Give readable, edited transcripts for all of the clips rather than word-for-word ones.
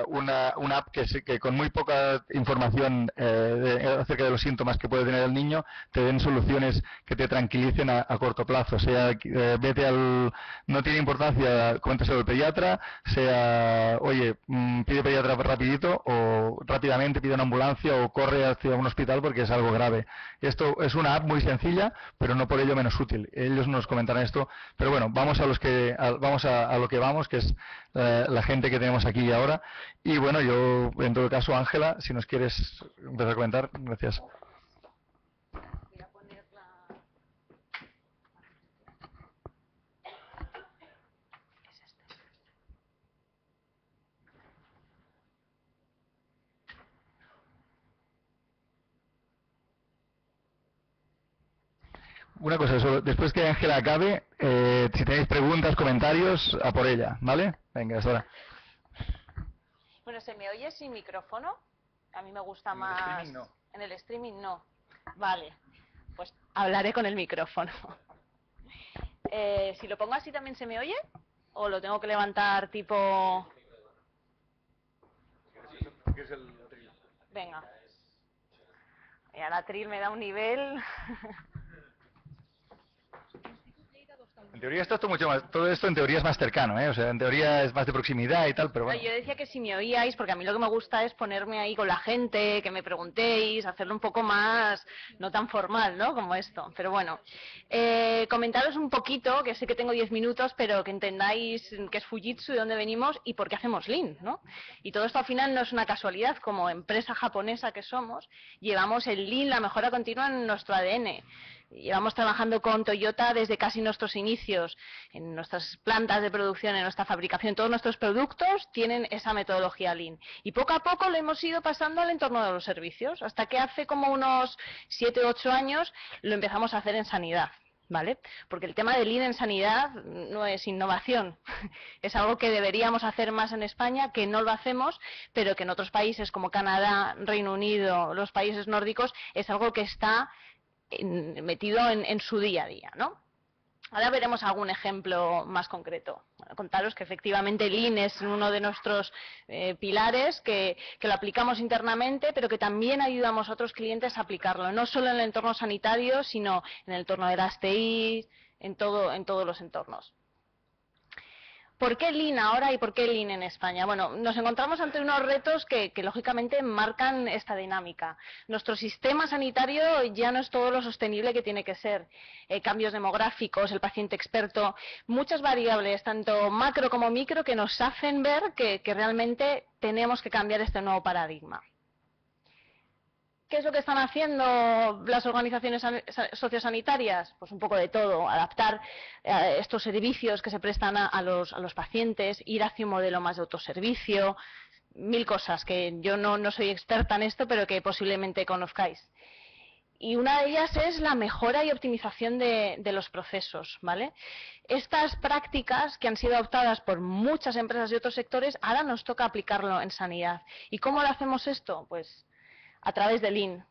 una app que con muy poca información acerca de los síntomas que puede tener el niño, te den soluciones que te tranquilicen a corto plazo. Sea, no tiene importancia, coméntaselo al pediatra, sea, oye, pide pediatra rapidito, o rápidamente pide una ambulancia, o corre hacia un hospital porque es algo grave. Esto es una app muy sencilla, pero no por ello menos útil. Ellos nos comentarán esto, pero bueno, vamos a lo que vamos, que es la gente que tenemos aquí y ahora. Y bueno, yo, en todo caso, Ángela, si nos quieres empezar a comentar, gracias. Una cosa, después que Ángela acabe, si tenéis preguntas, comentarios, a por ella, ¿vale? Venga, hasta ahora. Bueno, ¿se me oye sin micrófono? A mí me gusta más... En el streaming no. En el streaming no. Vale, pues hablaré con el micrófono. Si lo pongo así, ¿también se me oye? ¿O lo tengo que levantar tipo...? Venga. El atril me da un nivel... En teoría todo esto en teoría es más cercano, ¿eh? O sea, en teoría es más de proximidad y tal, pero bueno. Yo decía que si me oíais, porque a mí lo que me gusta es ponerme ahí con la gente, que me preguntéis, hacerlo un poco más, no tan formal, ¿no? Como esto. Pero bueno, comentaros un poquito, que sé que tengo 10 minutos, pero que entendáis qué es Fujitsu, de dónde venimos y por qué hacemos Lean, ¿no? Y todo esto al final no es una casualidad, como empresa japonesa que somos, llevamos el Lean, la mejora continua, en nuestro ADN. Llevamos trabajando con Toyota desde casi nuestros inicios, en nuestras plantas de producción, en nuestra fabricación. Todos nuestros productos tienen esa metodología Lean. Y poco a poco lo hemos ido pasando al entorno de los servicios, hasta que hace como unos 7 u 8 años lo empezamos a hacer en sanidad. ¿Vale? Porque el tema de Lean en sanidad no es innovación, es algo que deberíamos hacer más en España, que no lo hacemos, pero que en otros países como Canadá, Reino Unido, los países nórdicos, es algo que está metido en su día a día, ¿no? Ahora veremos algún ejemplo más concreto. Bueno, contaros que efectivamente Lean es uno de nuestros pilares, que lo aplicamos internamente, pero que también ayudamos a otros clientes a aplicarlo, no solo en el entorno sanitario, sino en el entorno de las TI, en todos los entornos. ¿Por qué Lean ahora y por qué Lean en España? Bueno, nos encontramos ante unos retos que lógicamente marcan esta dinámica. Nuestro sistema sanitario ya no es todo lo sostenible que tiene que ser. Cambios demográficos, el paciente experto, muchas variables, tanto macro como micro, que nos hacen ver que realmente tenemos que cambiar este nuevo paradigma. ¿Qué es lo que están haciendo las organizaciones sociosanitarias? Pues un poco de todo, adaptar estos servicios que se prestan a los pacientes, ir hacia un modelo más de autoservicio, 1000 cosas que yo no soy experta en esto, pero que posiblemente conozcáis. Y una de ellas es la mejora y optimización de los procesos, ¿vale? Estas prácticas que han sido adoptadas por muchas empresas de otros sectores, ahora nos toca aplicarlo en sanidad. ¿Y cómo lo hacemos esto? Pues a través de Lean.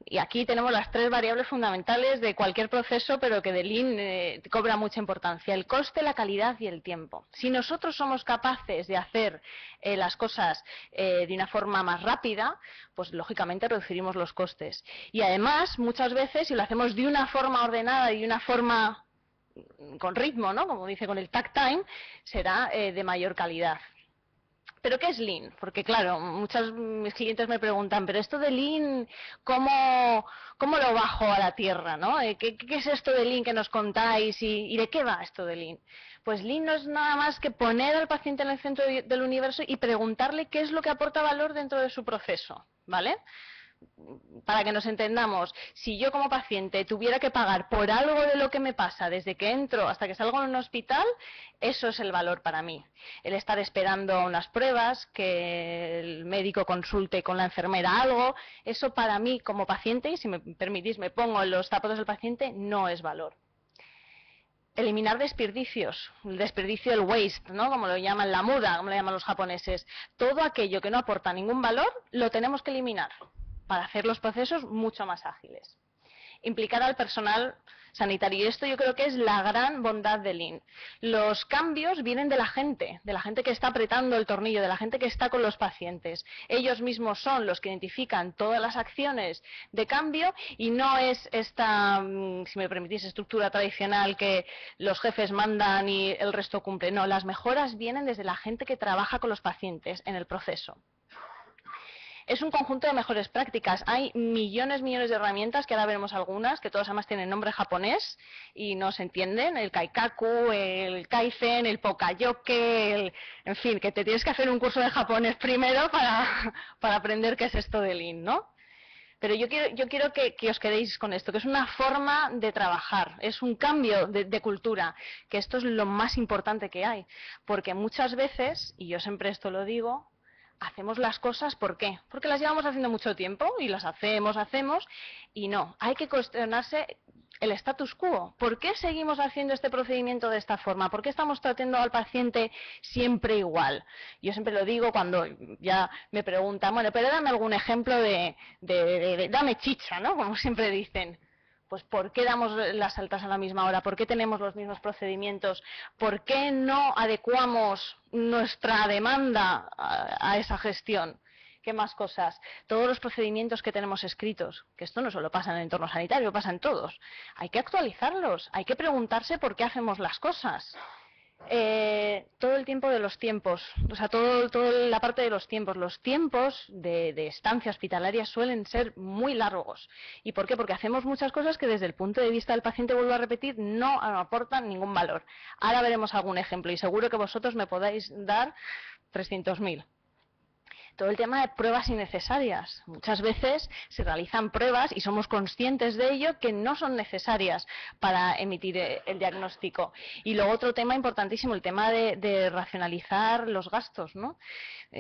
Y aquí tenemos las 3 variables fundamentales de cualquier proceso, pero que de Lean cobra mucha importancia: el coste, la calidad y el tiempo. Si nosotros somos capaces de hacer las cosas de una forma más rápida, pues lógicamente reduciremos los costes. Y además, muchas veces, si lo hacemos de una forma ordenada y de una forma con ritmo, ¿no? Como dice, con el takt time, será de mayor calidad. ¿Pero qué es Lean? Porque claro, muchos mis clientes me preguntan, pero esto de Lean, ¿cómo lo bajo a la tierra, ¿no? ¿Qué es esto de Lean que nos contáis y de qué va esto de Lean? Pues Lean no es nada más que poner al paciente en el centro del universo y preguntarle qué es lo que aporta valor dentro de su proceso, ¿vale? Para que nos entendamos, si yo como paciente tuviera que pagar por algo de lo que me pasa desde que entro hasta que salgo en un hospital, eso es el valor para mí. El estar esperando unas pruebas, que el médico consulte con la enfermera algo, eso para mí como paciente, y si me permitís me pongo en los zapatos del paciente, no es valor. Eliminar desperdicios, el desperdicio, el waste, ¿no? Como lo llaman, la muda, como lo llaman los japoneses. Todo aquello que no aporta ningún valor, lo tenemos que eliminar para hacer los procesos mucho más ágiles. implicar al personal sanitario. Y esto yo creo que es la gran bondad de Lean. Los cambios vienen de la gente que está apretando el tornillo, de la gente que está con los pacientes. Ellos mismos son los que identifican todas las acciones de cambio y no es esta, si me permitís, estructura tradicional que los jefes mandan y el resto cumple. No, las mejoras vienen desde la gente que trabaja con los pacientes en el proceso. Es un conjunto de mejores prácticas. Hay millones de herramientas, que ahora veremos algunas, que todas además tienen nombre japonés y no se entienden. El Kaikaku, el Kaizen, el Pokayoke, en fin, que te tienes que hacer un curso de japonés primero para aprender qué es esto de Lean, ¿no? Pero yo quiero que os quedéis con esto, que es una forma de trabajar, es un cambio de cultura, que esto es lo más importante que hay. Porque muchas veces, y yo siempre esto lo digo, hacemos las cosas, ¿por qué? Porque las llevamos haciendo mucho tiempo y las hacemos, y no. Hay que cuestionarse el status quo. ¿Por qué seguimos haciendo este procedimiento de esta forma? ¿Por qué estamos tratando al paciente siempre igual? Yo siempre lo digo cuando ya me preguntan, bueno, pero dame algún ejemplo dame chicha, ¿no? Como siempre dicen. Pues ¿por qué damos las altas a la misma hora? ¿Por qué tenemos los mismos procedimientos? ¿Por qué no adecuamos nuestra demanda a esa gestión? ¿Qué más cosas? Todos los procedimientos que tenemos escritos, que esto no solo pasa en el entorno sanitario, pasa en todos. Hay que actualizarlos, hay que preguntarse por qué hacemos las cosas. Todo el tiempo de los tiempos, o sea, toda la parte de los tiempos de estancia hospitalaria suelen ser muy largos. ¿Y por qué? Porque hacemos muchas cosas que desde el punto de vista del paciente, vuelvo a repetir, no aportan ningún valor. Ahora veremos algún ejemplo y seguro que vosotros me podáis dar 300.000. Todo el tema de pruebas innecesarias. Muchas veces se realizan pruebas y somos conscientes de ello que no son necesarias para emitir el diagnóstico. Y luego otro tema importantísimo, el tema de racionalizar los gastos, ¿no?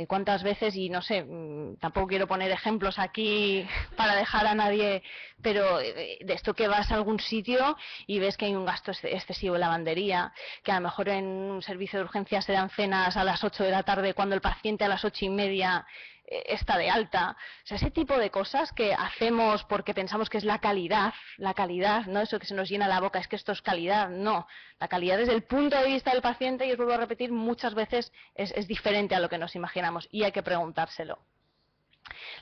¿Cuántas veces? Y no sé, tampoco quiero poner ejemplos aquí para dejar a nadie, pero de esto que vas a algún sitio y ves que hay un gasto excesivo en lavandería, que a lo mejor en un servicio de urgencias se dan cenas a las 8 de la tarde cuando el paciente a las 8:30 está de alta. O sea, ese tipo de cosas que hacemos porque pensamos que es la calidad, no eso que se nos llena la boca, es que esto es calidad, no. La calidad desde el punto de vista del paciente, y os vuelvo a repetir, muchas veces es diferente a lo que nos imaginamos y hay que preguntárselo.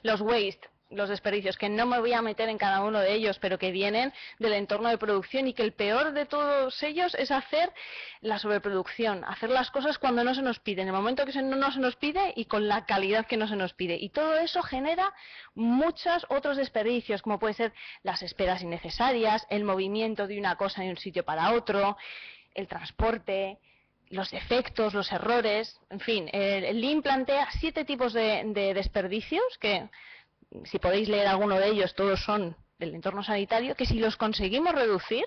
Los waste, los desperdicios, que no me voy a meter en cada uno de ellos, pero que vienen del entorno de producción y que el peor de todos ellos es hacer la sobreproducción, hacer las cosas cuando no se nos pide, en el momento que no se nos pide y con la calidad que no se nos pide. Y todo eso genera muchos otros desperdicios, como puede ser las esperas innecesarias, el movimiento de una cosa de un sitio para otro, el transporte, los defectos, los errores, en fin. El Lean plantea 7 tipos de desperdicios que, si podéis leer alguno de ellos, todos son del entorno sanitario, que si los conseguimos reducir,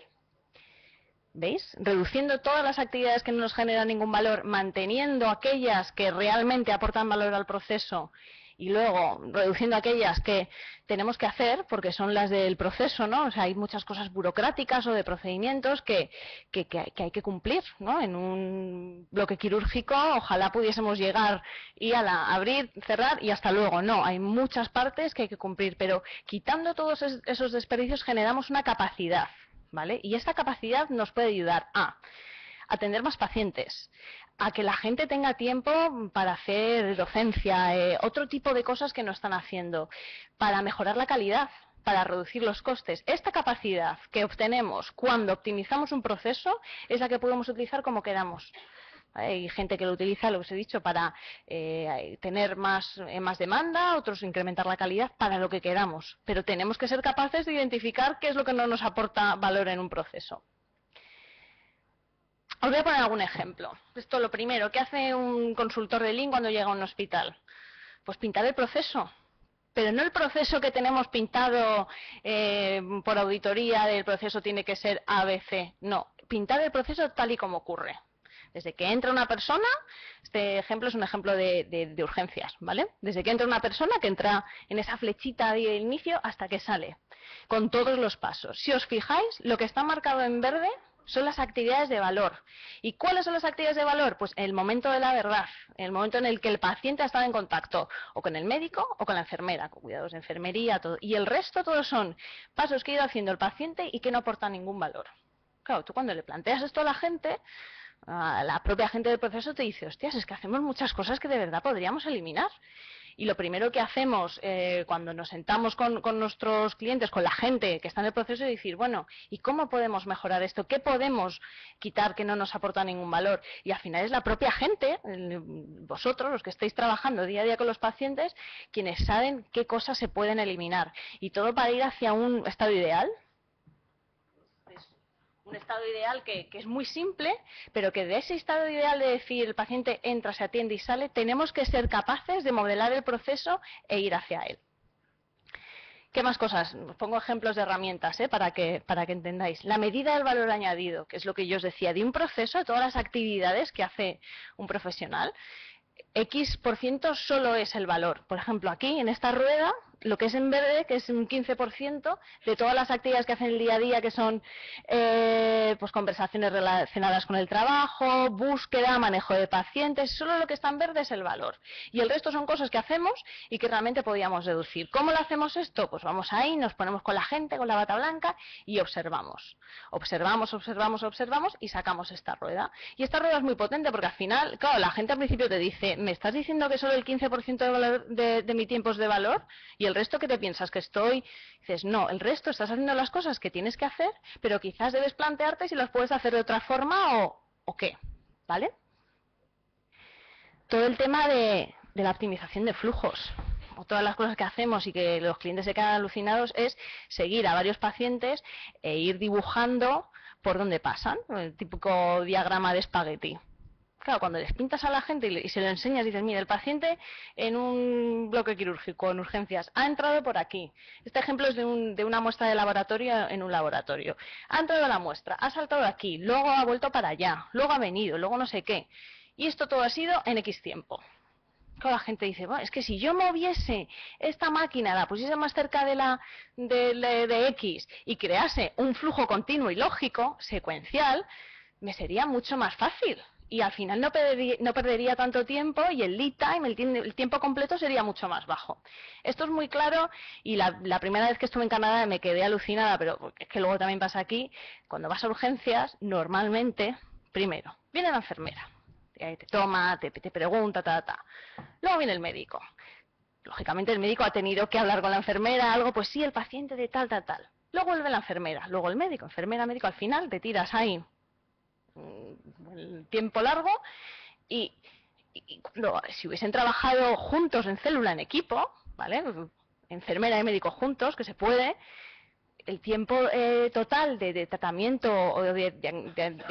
¿veis? Reduciendo todas las actividades que no nos generan ningún valor, manteniendo aquellas que realmente aportan valor al proceso y luego reduciendo aquellas que tenemos que hacer porque son las del proceso, ¿no? O sea, hay muchas cosas burocráticas o de procedimientos que hay que cumplir, ¿no? En un bloque quirúrgico ojalá pudiésemos llegar y abrir, cerrar y hasta luego. No, hay muchas partes que hay que cumplir, pero quitando todos esos desperdicios generamos una capacidad, ¿vale? Y esta capacidad nos puede ayudar a atender más pacientes, a que la gente tenga tiempo para hacer docencia, otro tipo de cosas que no están haciendo, para mejorar la calidad, para reducir los costes. Esta capacidad que obtenemos cuando optimizamos un proceso es la que podemos utilizar como queramos. Hay gente que lo utiliza, lo que os he dicho, para tener más demanda, otros incrementar la calidad, para lo que queramos. Pero tenemos que ser capaces de identificar qué es lo que no nos aporta valor en un proceso. Os voy a poner algún ejemplo. Esto lo primero, ¿qué hace un consultor de Lean cuando llega a un hospital? Pues pintar el proceso. Pero no el proceso que tenemos pintado por auditoría, del proceso tiene que ser ABC. No, pintar el proceso tal y como ocurre. Desde que entra una persona, este ejemplo es un ejemplo de urgencias, ¿vale? Desde que entra una persona, que entra en esa flechita de inicio hasta que sale, con todos los pasos. Si os fijáis, lo que está marcado en verde son las actividades de valor. ¿Y cuáles son las actividades de valor? Pues el momento de la verdad, el momento en el que el paciente ha estado en contacto o con el médico o con la enfermera, con cuidados de enfermería, todo. Y el resto todos son pasos que ha ido haciendo el paciente y que no aportan ningún valor. Claro, tú cuando le planteas esto a la gente, a la propia gente del proceso te dice, hostias, es que hacemos muchas cosas que de verdad podríamos eliminar. Y lo primero que hacemos cuando nos sentamos con nuestros clientes, con la gente que está en el proceso, es decir, bueno, ¿y cómo podemos mejorar esto? ¿Qué podemos quitar que no nos aporta ningún valor? Y al final es la propia gente, vosotros, los que estáis trabajando día a día con los pacientes, quienes saben qué cosas se pueden eliminar. Y todo para ir hacia un estado ideal. Un estado ideal que es muy simple, pero que de ese estado ideal de decir el paciente entra, se atiende y sale, tenemos que ser capaces de modelar el proceso e ir hacia él. ¿Qué más cosas? Os pongo ejemplos de herramientas para que entendáis. La medida del valor añadido, que es lo que yo os decía, de un proceso, de todas las actividades que hace un profesional, X% solo es el valor. Por ejemplo, aquí en esta rueda, lo que es en verde, que es un 15% de todas las actividades que hacen el día a día, que son pues conversaciones relacionadas con el trabajo, búsqueda, manejo de pacientes, solo lo que está en verde es el valor. Y el resto son cosas que hacemos y que realmente podíamos deducir. ¿Cómo lo hacemos esto? Pues vamos ahí, nos ponemos con la gente, con la bata blanca y observamos. Observamos, observamos, observamos y sacamos esta rueda. Y esta rueda es muy potente porque al final, claro, la gente al principio te dice, ¿me estás diciendo que solo el 15% de, valor de mi tiempo es de valor? Y el resto, ¿qué te piensas? ¿Que estoy...? Dices, no, el resto estás haciendo las cosas que tienes que hacer, pero quizás debes plantearte si las puedes hacer de otra forma o qué, ¿vale? Todo el tema de la optimización de flujos, o todas las cosas que hacemos y que los clientes se quedan alucinados, es seguir a varios pacientes e ir dibujando por dónde pasan, el típico diagrama de espagueti. Claro, cuando les pintas a la gente y se lo enseñas, dices, mira, el paciente en un bloque quirúrgico, en urgencias, ha entrado por aquí. Este ejemplo es de una muestra de laboratorio en un laboratorio. Ha entrado a la muestra, ha saltado aquí, luego ha vuelto para allá, luego ha venido, luego no sé qué. Y esto todo ha sido en X tiempo. Claro, la gente dice, bueno, es que si yo moviese esta máquina, la pusiese más cerca de X y crease un flujo continuo y lógico, secuencial, me sería mucho más fácil. Y al final no perdería tanto tiempo y el lead time, el tiempo completo, sería mucho más bajo. Esto es muy claro y la primera vez que estuve en Canadá me quedé alucinada, pero es que luego también pasa aquí. Cuando vas a urgencias, normalmente, primero, viene la enfermera, te toma, te pregunta, Luego viene el médico. Lógicamente el médico ha tenido que hablar con la enfermera, algo, pues sí, el paciente de tal. Luego vuelve la enfermera, luego el médico, enfermera, médico, al final te tiras ahí el tiempo largo y si hubiesen trabajado juntos en célula, en equipo, ¿vale? Enfermera y médico juntos, que se puede, el tiempo total de tratamiento o de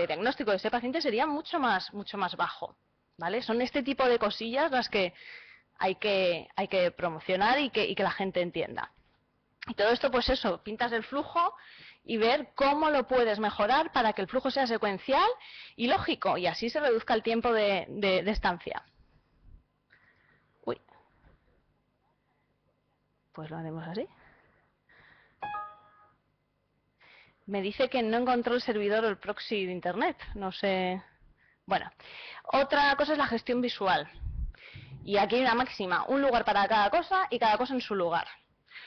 diagnóstico de ese paciente sería mucho más bajo, ¿vale? Son este tipo de cosillas las que hay que promocionar y que la gente entienda. Y todo esto, pues eso, pintas el flujo y ver cómo lo puedes mejorar para que el flujo sea secuencial y lógico, y así se reduzca el tiempo de estancia. Uy. Pues lo haremos así. Me dice que no encontró el servidor o el proxy de internet, no sé. Bueno, otra cosa es la gestión visual. Y aquí hay una máxima, un lugar para cada cosa y cada cosa en su lugar.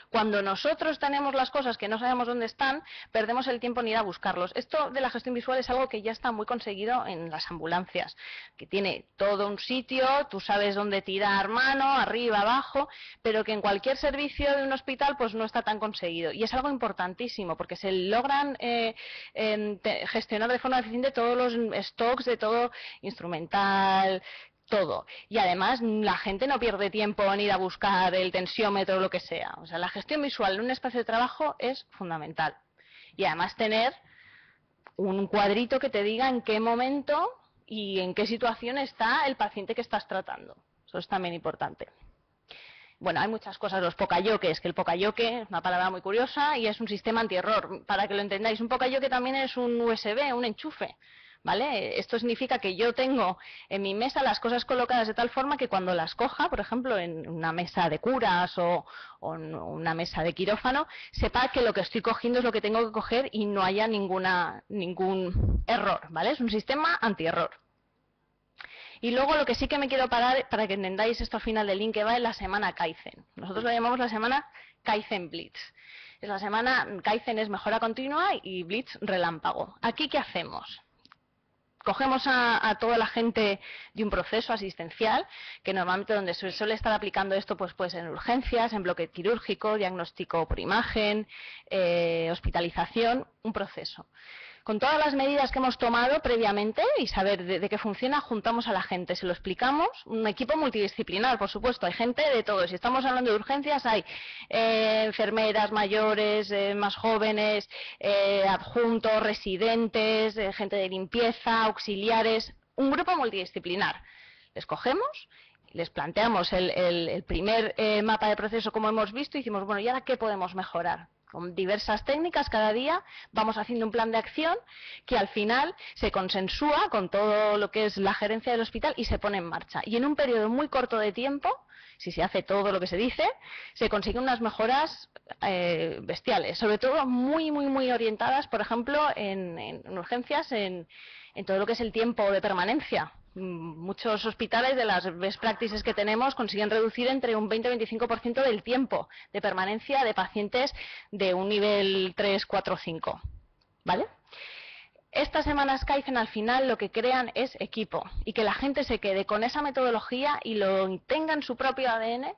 Cuando nosotros tenemos las cosas que no sabemos dónde están, perdemos el tiempo en ir a buscarlos. Esto de la gestión visual es algo que ya está muy conseguido en las ambulancias, que tiene todo un sitio, tú sabes dónde tirar mano, arriba, abajo, pero que en cualquier servicio de un hospital pues no está tan conseguido. Y es algo importantísimo, porque se logran gestionar de forma eficiente todos los stocks de todo instrumental, todo. Y además la gente no pierde tiempo en ir a buscar el tensiómetro o lo que sea. O sea, la gestión visual en un espacio de trabajo es fundamental. Y además tener un cuadrito que te diga en qué momento y en qué situación está el paciente que estás tratando. Eso es también importante. Bueno, hay muchas cosas, los pokayoke, que el pokayoke es una palabra muy curiosa y es un sistema antierror. Para que lo entendáis, un pokayoke también es un USB, un enchufe. ¿vale? Esto significa que yo tengo en mi mesa las cosas colocadas de tal forma que cuando las coja, por ejemplo, en una mesa de curas o en una mesa de quirófano, sepa que lo que estoy cogiendo es lo que tengo que coger y no haya ningún error, ¿vale? Es un sistema antierror. Y luego lo que sí que me quiero parar, para que entendáis esto al final del link, que va en la semana Kaizen. Nosotros lo llamamos la semana Kaizen Blitz. Es la semana, Kaizen es mejora continua y Blitz relámpago. ¿Aquí qué hacemos? Cogemos a toda la gente de un proceso asistencial, que normalmente donde se suele estar aplicando esto pues en urgencias, en bloque quirúrgico, diagnóstico por imagen, hospitalización, un proceso. Con todas las medidas que hemos tomado previamente y saber de qué funciona, juntamos a la gente, se lo explicamos, un equipo multidisciplinar, por supuesto, hay gente de todo. Si estamos hablando de urgencias, hay enfermeras mayores, más jóvenes, adjuntos, residentes, gente de limpieza, auxiliares, un grupo multidisciplinar. Les cogemos, les planteamos el primer mapa de proceso como hemos visto y decimos, bueno, ¿y ahora qué podemos mejorar? Con diversas técnicas, cada día vamos haciendo un plan de acción que al final se consensúa con todo lo que es la gerencia del hospital y se pone en marcha. Y en un periodo muy corto de tiempo, si se hace todo lo que se dice, se consiguen unas mejoras bestiales, sobre todo muy orientadas, por ejemplo, en urgencias, en todo lo que es el tiempo de permanencia. Muchos hospitales de las best practices que tenemos consiguen reducir entre un 20 y 25% del tiempo de permanencia de pacientes de un nivel 3, 4, 5. ¿Vale? Estas semanas Kaizen al final lo que crean es equipo y que la gente se quede con esa metodología y lo tenga en su propio ADN,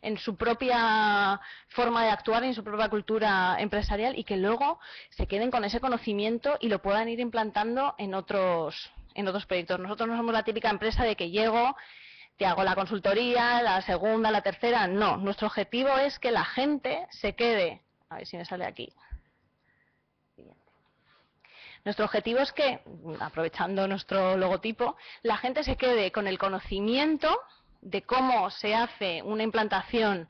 en su propia forma de actuar, en su propia cultura empresarial y que luego se queden con ese conocimiento y lo puedan ir implantando en otros proyectos. Nosotros no somos la típica empresa de que llego, te hago la consultoría, la segunda, la tercera, no. Nuestro objetivo es que la gente se quede, a ver si me sale aquí. Nuestro objetivo es que, aprovechando nuestro logotipo, la gente se quede con el conocimiento de cómo se hace una implantación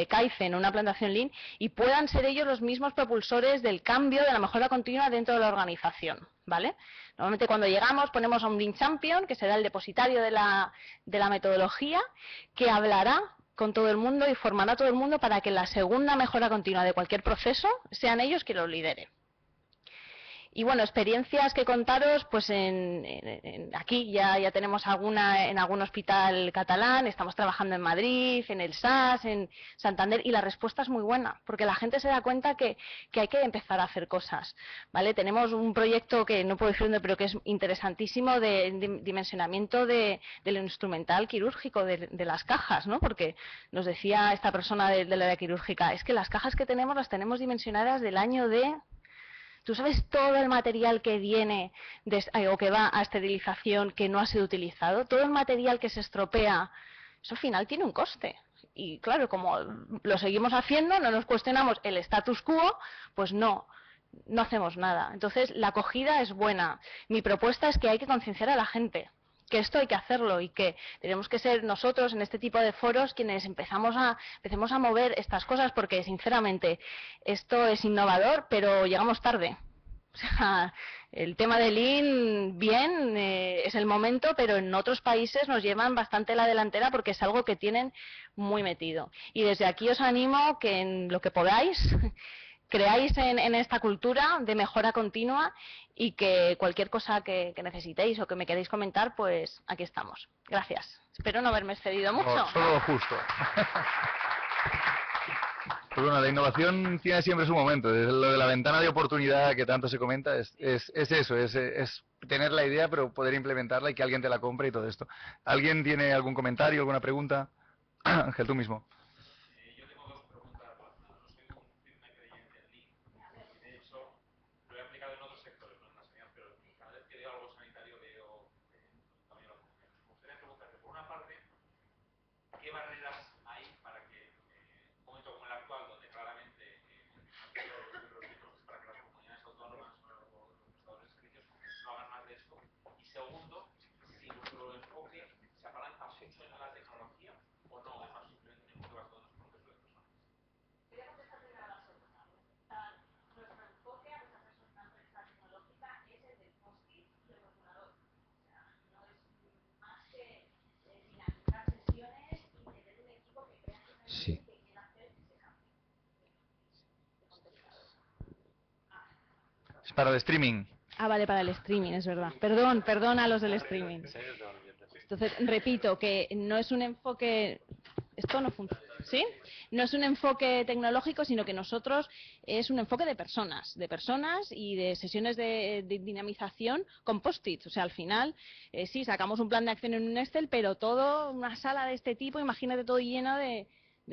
Kaizen, una implantación Lean, y puedan ser ellos los mismos propulsores del cambio, de la mejora continua dentro de la organización, ¿vale? Normalmente cuando llegamos ponemos a un Lean Champion, que será el depositario de la metodología, que hablará con todo el mundo y formará a todo el mundo para que la segunda mejora continua de cualquier proceso sean ellos quienes lo lideren. Y bueno, experiencias que contaros, pues aquí ya tenemos alguna en algún hospital catalán, estamos trabajando en Madrid, en el SAS, en Santander, y la respuesta es muy buena, porque la gente se da cuenta que hay que empezar a hacer cosas, ¿vale? Tenemos un proyecto que no puedo decir dónde, pero que es interesantísimo de dimensionamiento del instrumental quirúrgico, de las cajas, ¿no? Porque nos decía esta persona del área quirúrgica, es que las cajas que tenemos las tenemos dimensionadas del año de... ¿Tú sabes todo el material que viene o que va a esterilización que no ha sido utilizado? Todo el material que se estropea, eso al final tiene un coste. Y claro, como lo seguimos haciendo, no nos cuestionamos el status quo, pues no hacemos nada. Entonces, la acogida es buena. Mi propuesta es que hay que concienciar a la gente, que esto hay que hacerlo y que tenemos que ser nosotros en este tipo de foros quienes empecemos a mover estas cosas, porque sinceramente esto es innovador, pero llegamos tarde. O sea, el tema del Lean, bien, es el momento, pero en otros países nos llevan bastante la delantera porque es algo que tienen muy metido. Y desde aquí os animo que en lo que podáis creáis en esta cultura de mejora continua y que cualquier cosa que necesitéis o que me queréis comentar, pues aquí estamos. Gracias. Espero no haberme excedido mucho. No, solo lo justo. Pues bueno, la innovación tiene siempre su momento. Lo de la ventana de oportunidad que tanto se comenta es eso, es tener la idea pero poder implementarla y que alguien te la compre y todo esto. ¿Alguien tiene algún comentario, alguna pregunta? Ángel, tú mismo. Es para el streaming. Ah, vale, para el streaming, es verdad. Perdón a los del streaming. Entonces, repito, que no es un enfoque... Esto no funciona, ¿sí? No es un enfoque tecnológico, sino que nosotros es un enfoque de personas y de sesiones de dinamización con post-its. O sea, al final, sí, sacamos un plan de acción en un Excel, pero todo, una sala de este tipo, imagínate todo lleno de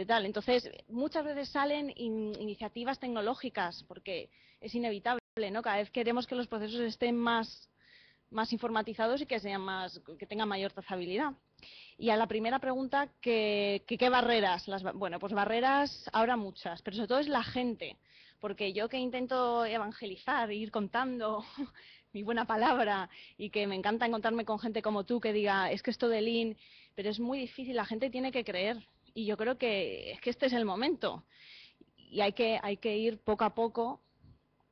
tal. Entonces, muchas veces salen iniciativas tecnológicas, porque es inevitable, ¿no? Cada vez queremos que los procesos estén más informatizados y que tengan mayor trazabilidad. Y a la primera pregunta, ¿qué barreras? Bueno, pues barreras habrá muchas, pero sobre todo es la gente, porque yo que intento evangelizar, ir contando mi buena palabra y que me encanta encontrarme con gente como tú que diga, es que esto de Lean, pero es muy difícil, la gente tiene que creer y yo creo que es que este es el momento y hay que ir poco a poco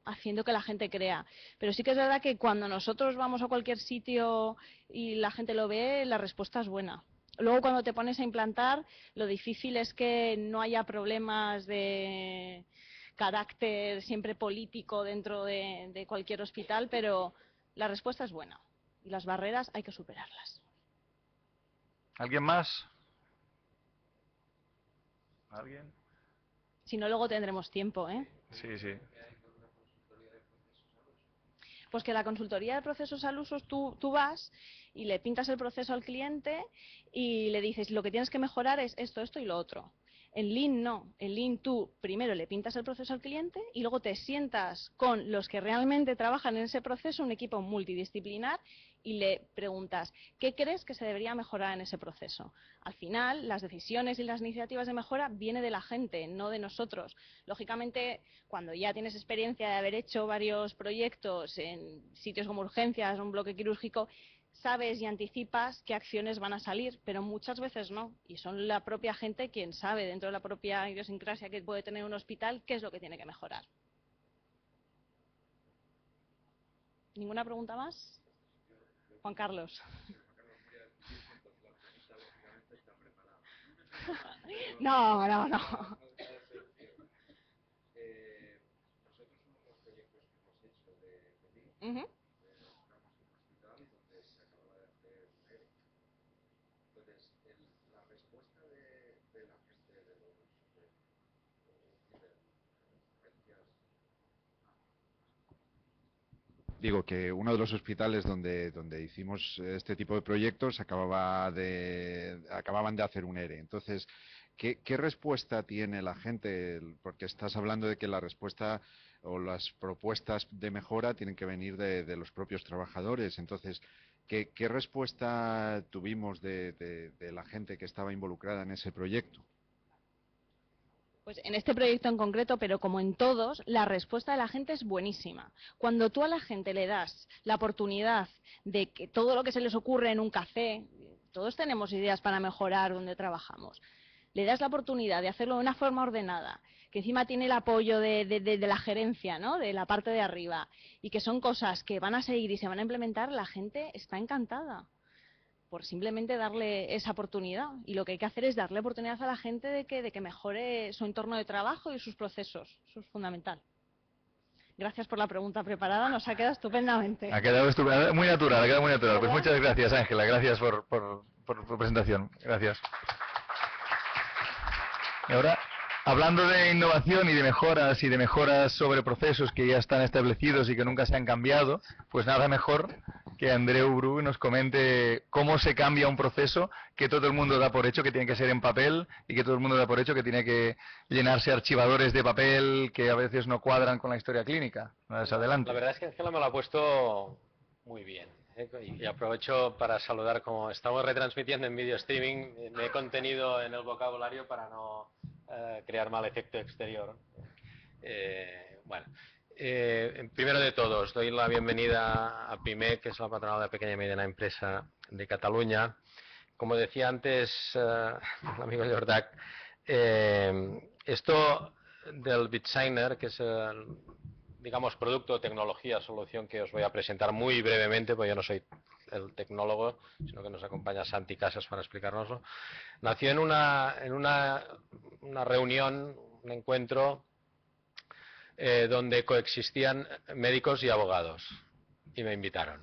haciendo que la gente crea. Pero sí que es verdad que cuando nosotros vamos a cualquier sitio y la gente lo ve, la respuesta es buena. Luego cuando te pones a implantar, lo difícil es que no haya problemas de carácter siempre político dentro de cualquier hospital, pero la respuesta es buena. Y las barreras hay que superarlas. ¿Alguien más? ¿Alguien? Si no, luego tendremos tiempo, ¿eh? Sí, sí. Pues que la consultoría de procesos al uso, tú vas y le pintas el proceso al cliente y le dices, lo que tienes que mejorar es esto, esto y lo otro. En Lean no, en Lean tú primero le pintas el proceso al cliente y luego te sientas con los que realmente trabajan en ese proceso, un equipo multidisciplinar, y le preguntas, ¿qué crees que se debería mejorar en ese proceso? Al final, las decisiones y las iniciativas de mejora vienen de la gente, no de nosotros. Lógicamente, cuando ya tienes experiencia de haber hecho varios proyectos en sitios como urgencias, un bloque quirúrgico, sabes y anticipas qué acciones van a salir, pero muchas veces no. Y son la propia gente quien sabe, dentro de la propia idiosincrasia que puede tener un hospital, qué es lo que tiene que mejorar. ¿Ninguna pregunta más? Juan Carlos. No. Uh-huh. Digo que uno de los hospitales donde hicimos este tipo de proyectos acababan de hacer un ERE. Entonces, ¿qué respuesta tiene la gente? Porque estás hablando de que la respuesta o las propuestas de mejora tienen que venir de los propios trabajadores. Entonces, ¿qué respuesta tuvimos de la gente que estaba involucrada en ese proyecto? Pues en este proyecto en concreto, pero como en todos, la respuesta de la gente es buenísima. Cuando tú a la gente le das la oportunidad de que todo lo que se les ocurre en un café, todos tenemos ideas para mejorar donde trabajamos, le das la oportunidad de hacerlo de una forma ordenada, que encima tiene el apoyo de la gerencia, ¿no?, de la parte de arriba, y que son cosas que van a seguir y se van a implementar, la gente está encantada por simplemente darle esa oportunidad. Y lo que hay que hacer es darle oportunidad a la gente de que mejore su entorno de trabajo y sus procesos. Eso es fundamental. Gracias por la pregunta preparada, nos ha quedado estupendamente. Ha quedado estupendo, muy natural, ha quedado muy natural. Pues ¿Verdad? muchas gracias, Ángela, gracias por tu presentación. Gracias. Y ahora, hablando de innovación y de mejoras sobre procesos que ya están establecidos y que nunca se han cambiado, pues nada mejor que Andreu Bru nos comente cómo se cambia un proceso que todo el mundo da por hecho que tiene que ser en papel y que todo el mundo da por hecho que tiene que llenarse archivadores de papel que a veces no cuadran con la historia clínica. Más adelante. La verdad es que Ángela me lo ha puesto muy bien. Y aprovecho para saludar, como estamos retransmitiendo en video streaming, me he contenido en el vocabulario para no crear mal efecto exterior. Primero de todos, doy la bienvenida a PIMEC, que es la patronal de la pequeña y mediana empresa de Cataluña. Como decía antes el amigo Jordac, esto del BitSigner, que es el, digamos, producto, tecnología, solución que os voy a presentar muy brevemente, porque yo no soy el tecnólogo, sino que nos acompaña Santi Casas para explicárnoslo. Nació en una reunión, un encuentro donde coexistían médicos y abogados, y me invitaron.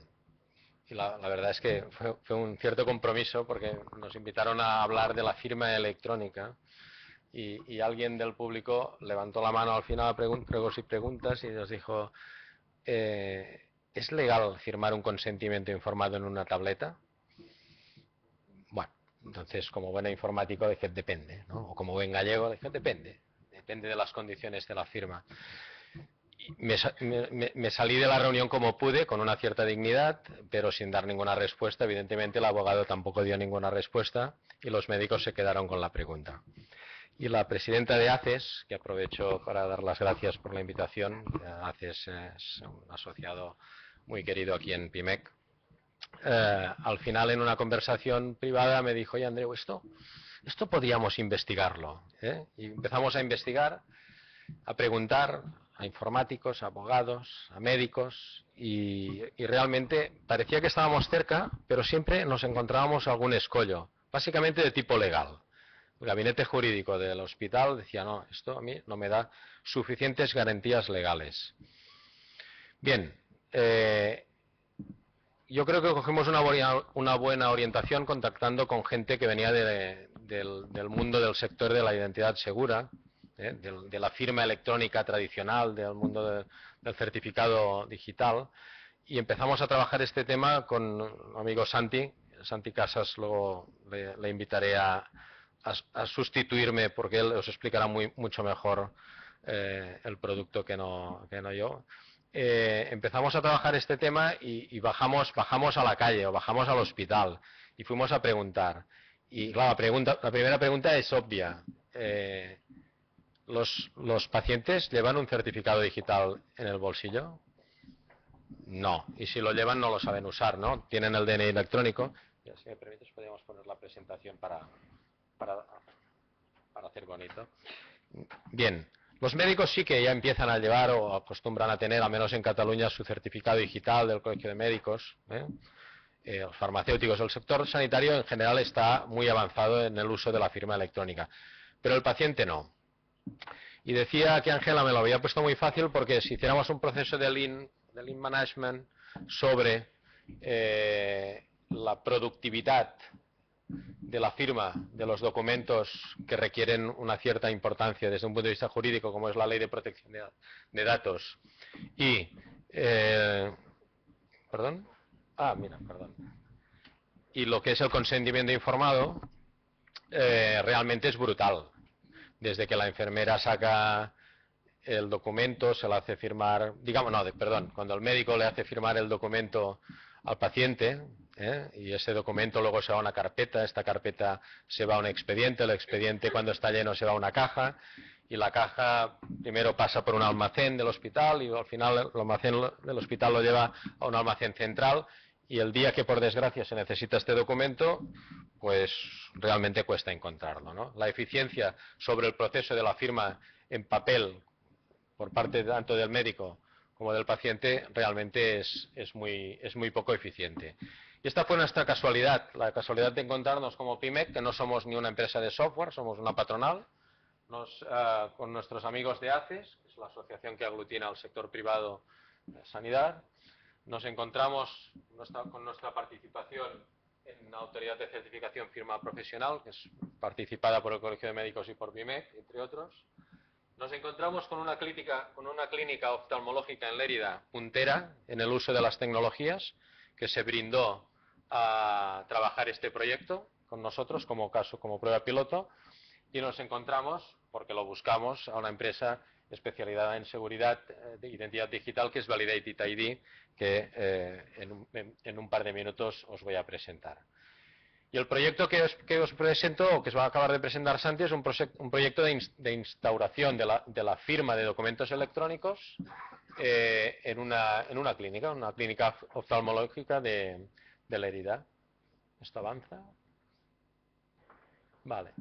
Y la verdad es que fue un cierto compromiso, porque nos invitaron a hablar de la firma electrónica, y alguien del público levantó la mano al final, pregos y preguntas, y nos dijo, ¿es legal firmar un consentimiento informado en una tableta? Bueno, entonces, como buen informático, dije, depende, ¿no? O como buen gallego, dije, depende de las condiciones de la firma. Y me salí de la reunión como pude, con una cierta dignidad, pero sin dar ninguna respuesta. Evidentemente, el abogado tampoco dio ninguna respuesta, y los médicos se quedaron con la pregunta. Y la presidenta de ACES, que aprovecho para dar las gracias por la invitación, ACES es un asociado muy querido aquí en PIMEC, al final, en una conversación privada, me dijo, oye, Andreu, esto podríamos investigarlo, ¿eh? Y empezamos a investigar, a preguntar a informáticos, a abogados, a médicos, y realmente parecía que estábamos cerca, pero siempre nos encontrábamos algún escollo, básicamente de tipo legal. El gabinete jurídico del hospital decía, no, esto a mí no me da suficientes garantías legales. Bien, yo creo que cogimos una buena orientación contactando con gente que venía del mundo del sector de la identidad segura, de la firma electrónica tradicional, del mundo del certificado digital, y empezamos a trabajar este tema con un amigo Santi Casas. Luego le invitaré a sustituirme, porque él os explicará mucho mejor el producto que no yo. Empezamos a trabajar este tema y bajamos a la calle o bajamos al hospital y fuimos a preguntar. Y claro, la primera pregunta es obvia. ¿Los pacientes llevan un certificado digital en el bolsillo? No. Y si lo llevan, no lo saben usar, ¿no? Tienen el DNI electrónico. Ya, si me permites, podríamos poner la presentación para hacer bonito. Bien. Los médicos sí que ya empiezan a llevar o acostumbran a tener, al menos en Cataluña, su certificado digital del Colegio de Médicos. Los farmacéuticos, el sector sanitario en general está muy avanzado en el uso de la firma electrónica, pero el paciente no. Y decía que Ángela me lo había puesto muy fácil, porque si hiciéramos un proceso de Lean Management sobre la productividad de la firma de los documentos que requieren una cierta importancia desde un punto de vista jurídico, como es la Ley de Protección de Datos, y y lo que es el consentimiento informado, realmente es brutal. Desde que la enfermera saca el documento, se le hace firmar, cuando el médico le hace firmar el documento al paciente, y ese documento luego se va a una carpeta, esta carpeta se va a un expediente, el expediente, cuando está lleno, se va a una caja, y la caja primero pasa por un almacén del hospital, y al final el almacén del hospital lo lleva a un almacén central, y el día que por desgracia se necesita este documento, pues realmente cuesta encontrarlo, ¿no? La eficiencia sobre el proceso de la firma en papel por parte tanto del médico como del paciente realmente es muy poco eficiente. Y esta fue nuestra casualidad, la casualidad de encontrarnos como PIMEC, que no somos ni una empresa de software, somos una patronal, con nuestros amigos de ACES, que es la asociación que aglutina al sector privado de sanidad. Nos encontramos con nuestra participación en la Autoridad de Certificación Firma Profesional, que es participada por el Colegio de Médicos y por PIMEC, entre otros. Nos encontramos con una clínica oftalmológica en Lérida, puntera en el uso de las tecnologías, que se brindó a trabajar este proyecto con nosotros como prueba piloto, y nos encontramos, porque lo buscamos, a una empresa especializada en seguridad de identidad digital, que es Validated ID, que en un par de minutos os voy a presentar. Y el proyecto que os presento, o que os va a acabar de presentar Santi, es un proyecto de instauración de la firma de documentos electrónicos en una clínica oftalmológica de Lérida. ¿Esto avanza? Vale.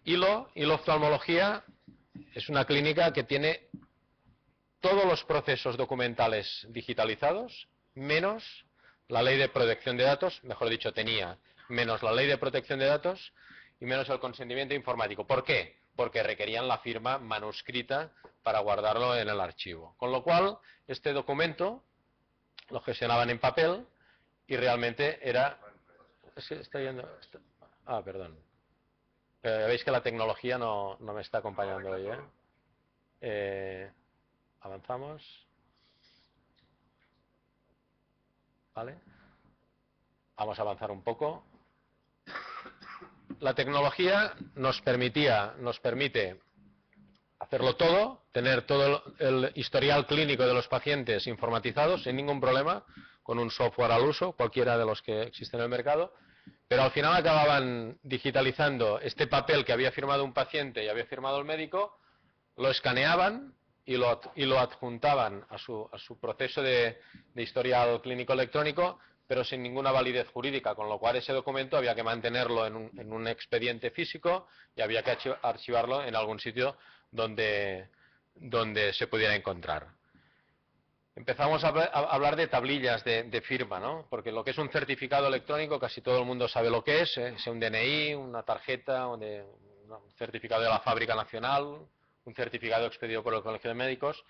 Hilo Oftalmología es una clínica que tiene todos los procesos documentales digitalizados, menos la Ley de Protección de Datos, mejor dicho, tenía menos la Ley de Protección de Datos y menos el consentimiento informático. ¿Por qué? Porque requerían la firma manuscrita para guardarlo en el archivo. Con lo cual, este documento lo gestionaban en papel y realmente era... Sí, está yendo... perdón. Veis que la tecnología no me está acompañando hoy, avanzamos. ¿Vale? Vamos a avanzar un poco. La tecnología nos permite hacerlo todo, tener todo el historial clínico de los pacientes informatizados sin ningún problema, con un software al uso, cualquiera de los que existen en el mercado, pero al final acababan digitalizando este papel que había firmado un paciente y había firmado el médico, lo escaneaban y lo adjuntaban a su proceso de historial clínico electrónico, pero sin ninguna validez jurídica, con lo cual ese documento había que mantenerlo en un expediente físico y había que archivarlo en algún sitio donde se pudiera encontrar. Empezamos a hablar de tablillas de firma, ¿no? Porque lo que es un certificado electrónico casi todo el mundo sabe lo que es, sea un DNI, una tarjeta, un certificado de la Fábrica Nacional, un certificado expedido por el Colegio de Médicos,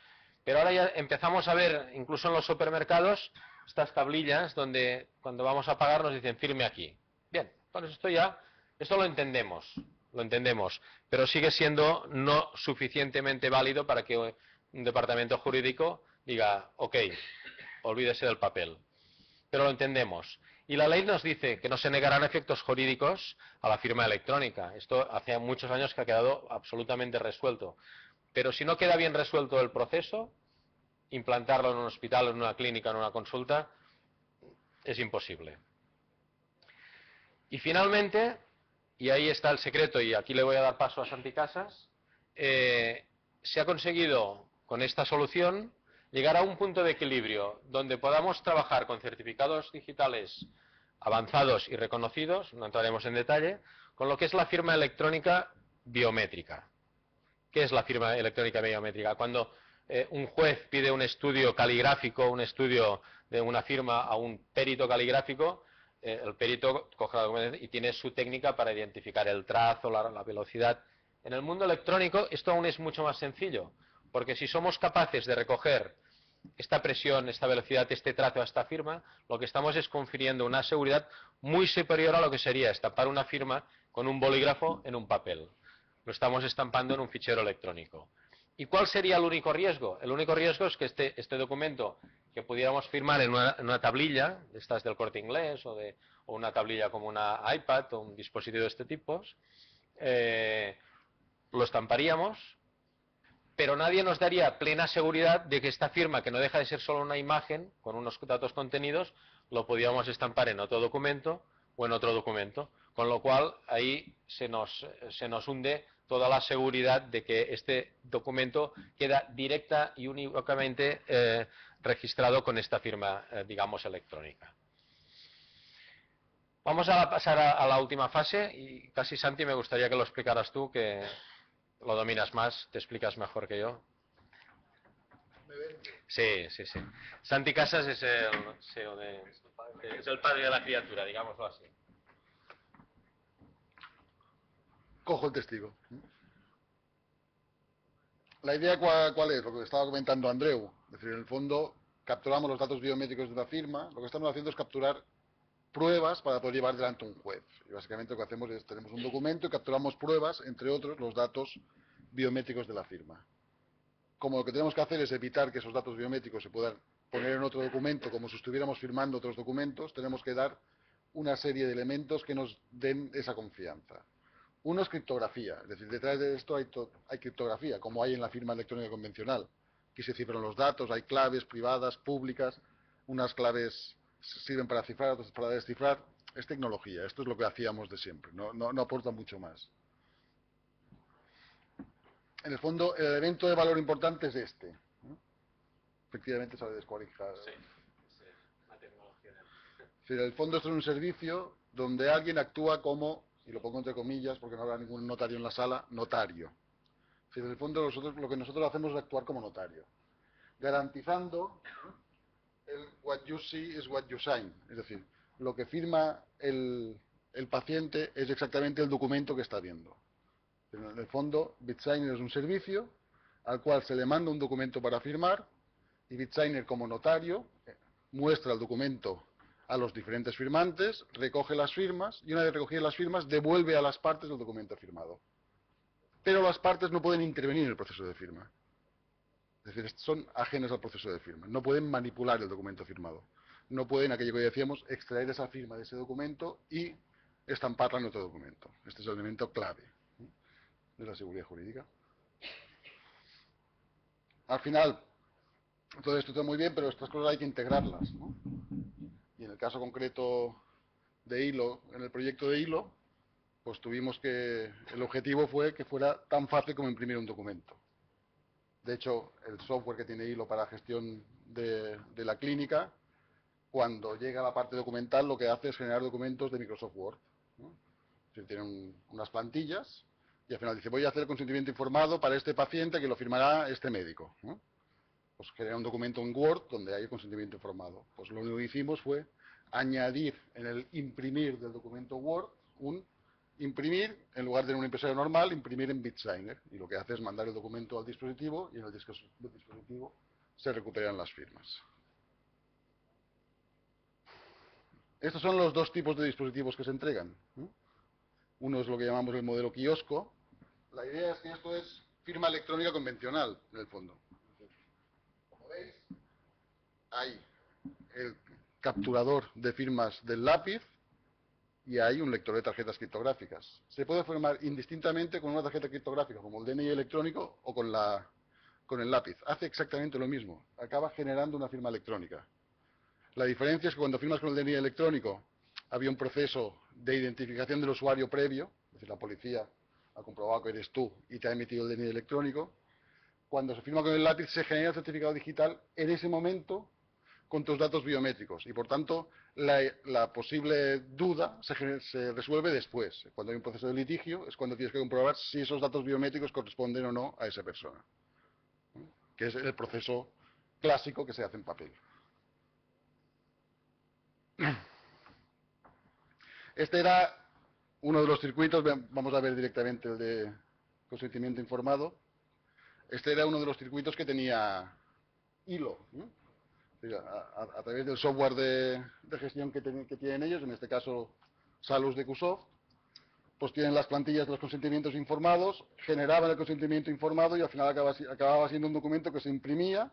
pero ahora ya empezamos a ver, incluso en los supermercados, estas tablillas donde cuando vamos a pagar nos dicen firme aquí. Bien, entonces esto lo entendemos, pero sigue siendo no suficientemente válido para que un departamento jurídico diga, ok, olvídese del papel. Pero lo entendemos. Y la ley nos dice que no se negarán efectos jurídicos a la firma electrónica. Esto hace muchos años que ha quedado absolutamente resuelto. Pero si no queda bien resuelto el proceso, implantarlo en un hospital, en una clínica, en una consulta, es imposible. Y finalmente, y ahí está el secreto, y aquí le voy a dar paso a Santi Casas, se ha conseguido con esta solución llegar a un punto de equilibrio donde podamos trabajar con certificados digitales avanzados y reconocidos, no entraremos en detalle, con lo que es la firma electrónica biométrica. ¿Qué es la firma electrónica biométrica? Cuando un juez pide un estudio caligráfico, un estudio de una firma a un perito caligráfico, el perito coge la documentación y tiene su técnica para identificar el trazo, la velocidad. En el mundo electrónico esto aún es mucho más sencillo, porque si somos capaces de recoger esta presión, esta velocidad, este trazo a esta firma, lo que estamos es confiriendo una seguridad muy superior a lo que sería estampar una firma con un bolígrafo en un papel. Lo estamos estampando en un fichero electrónico. ¿Y cuál sería el único riesgo? El único riesgo es que este documento que pudiéramos firmar en una tablilla, estas del Corte Inglés o una tablilla como una iPad o un dispositivo de este tipo, lo estamparíamos, pero nadie nos daría plena seguridad de que esta firma, que no deja de ser solo una imagen con unos datos contenidos, lo podíamos estampar en otro documento o en otro documento, con lo cual ahí se nos hunde toda la seguridad de que este documento queda directa y únicamente registrado con esta firma, digamos, electrónica. Vamos a pasar a la última fase y casi, Santi, me gustaría que lo explicaras tú, que lo dominas más, te explicas mejor que yo. Sí. Santi Casas es el CEO es el padre de la criatura, digámoslo así. Cojo el testigo. La idea cuál es, lo que estaba comentando Andreu. Es decir, en el fondo capturamos los datos biométricos de una firma, lo que estamos haciendo es capturar pruebas para poder llevar delante un juez. Y básicamente lo que hacemos es, tenemos un documento y capturamos pruebas, entre otros, los datos biométricos de la firma. Como lo que tenemos que hacer es evitar que esos datos biométricos se puedan poner en otro documento, como si estuviéramos firmando otros documentos, tenemos que dar una serie de elementos que nos den esa confianza. Uno es criptografía, es decir, detrás de esto hay criptografía, como hay en la firma electrónica convencional. Aquí se cifran los datos, hay claves privadas, públicas, unas claves sirven para cifrar, otras para descifrar. Es tecnología, esto es lo que hacíamos de siempre, no aporta mucho más. En el fondo, el elemento de valor importante es este, ¿no? Efectivamente sale descualificado. Sí, la tecnología. Es decir, en el fondo esto es un servicio donde alguien actúa como, y lo pongo entre comillas porque no habrá ningún notario en la sala, notario. Es decir, en el fondo lo que nosotros hacemos es actuar como notario, garantizando el what you see is what you sign. Es decir, lo que firma el paciente es exactamente el documento que está viendo. En el fondo, BitSigner es un servicio al cual se le manda un documento para firmar y BitSigner, como notario, muestra el documento a los diferentes firmantes, recoge las firmas y una vez recogidas las firmas devuelve a las partes el documento firmado. Pero las partes no pueden intervenir en el proceso de firma. Es decir, son ajenas al proceso de firma. No pueden manipular el documento firmado. No pueden, aquello que decíamos, extraer esa firma de ese documento y estamparla en otro documento. Este es el elemento clave de la seguridad jurídica. Al final, todo esto está muy bien, pero estas cosas hay que integrarlas, ¿no? Y en el caso concreto de Hilo, en el proyecto de Hilo, pues tuvimos que, el objetivo fue que fuera tan fácil como imprimir un documento. De hecho, el software que tiene Hilo para gestión de la clínica, cuando llega a la parte documental, lo que hace es generar documentos de Microsoft Word, ¿no? Es decir, tiene unas plantillas y al final dice, voy a hacer el consentimiento informado para este paciente que lo firmará este médico, ¿no? Pues genera un documento en Word donde hay el consentimiento informado. Pues lo único que hicimos fue añadir en el imprimir del documento Word un imprimir, en lugar de en una impresora normal, imprimir en BitSigner. Y lo que hace es mandar el documento al dispositivo y en el dispositivo se recuperan las firmas. Estos son los dos tipos de dispositivos que se entregan, ¿no? Uno es lo que llamamos el modelo kiosco. La idea es que esto es firma electrónica convencional, en el fondo. Como veis, hay el capturador de firmas del lápiz y hay un lector de tarjetas criptográficas. Se puede firmar indistintamente con una tarjeta criptográfica, como el DNI electrónico, o con el lápiz. Hace exactamente lo mismo. Acaba generando una firma electrónica. La diferencia es que cuando firmas con el DNI electrónico había un proceso de identificación del usuario previo, es decir, la policía ha comprobado que eres tú y te ha emitido el DNI electrónico. Cuando se firma con el lápiz se genera el certificado digital en ese momento con tus datos biométricos y por tanto la posible duda se resuelve después. Cuando hay un proceso de litigio es cuando tienes que comprobar si esos datos biométricos corresponden o no a esa persona, ¿no? Que es el proceso clásico que se hace en papel. Este era uno de los circuitos, vamos a ver directamente el de consentimiento informado. Este era uno de los circuitos que tenía Hilo, ¿no? A través del software de gestión que tienen ellos, en este caso Salus de Qsoft, pues tienen las plantillas de los consentimientos informados, generaban el consentimiento informado y al final acababa siendo un documento que se imprimía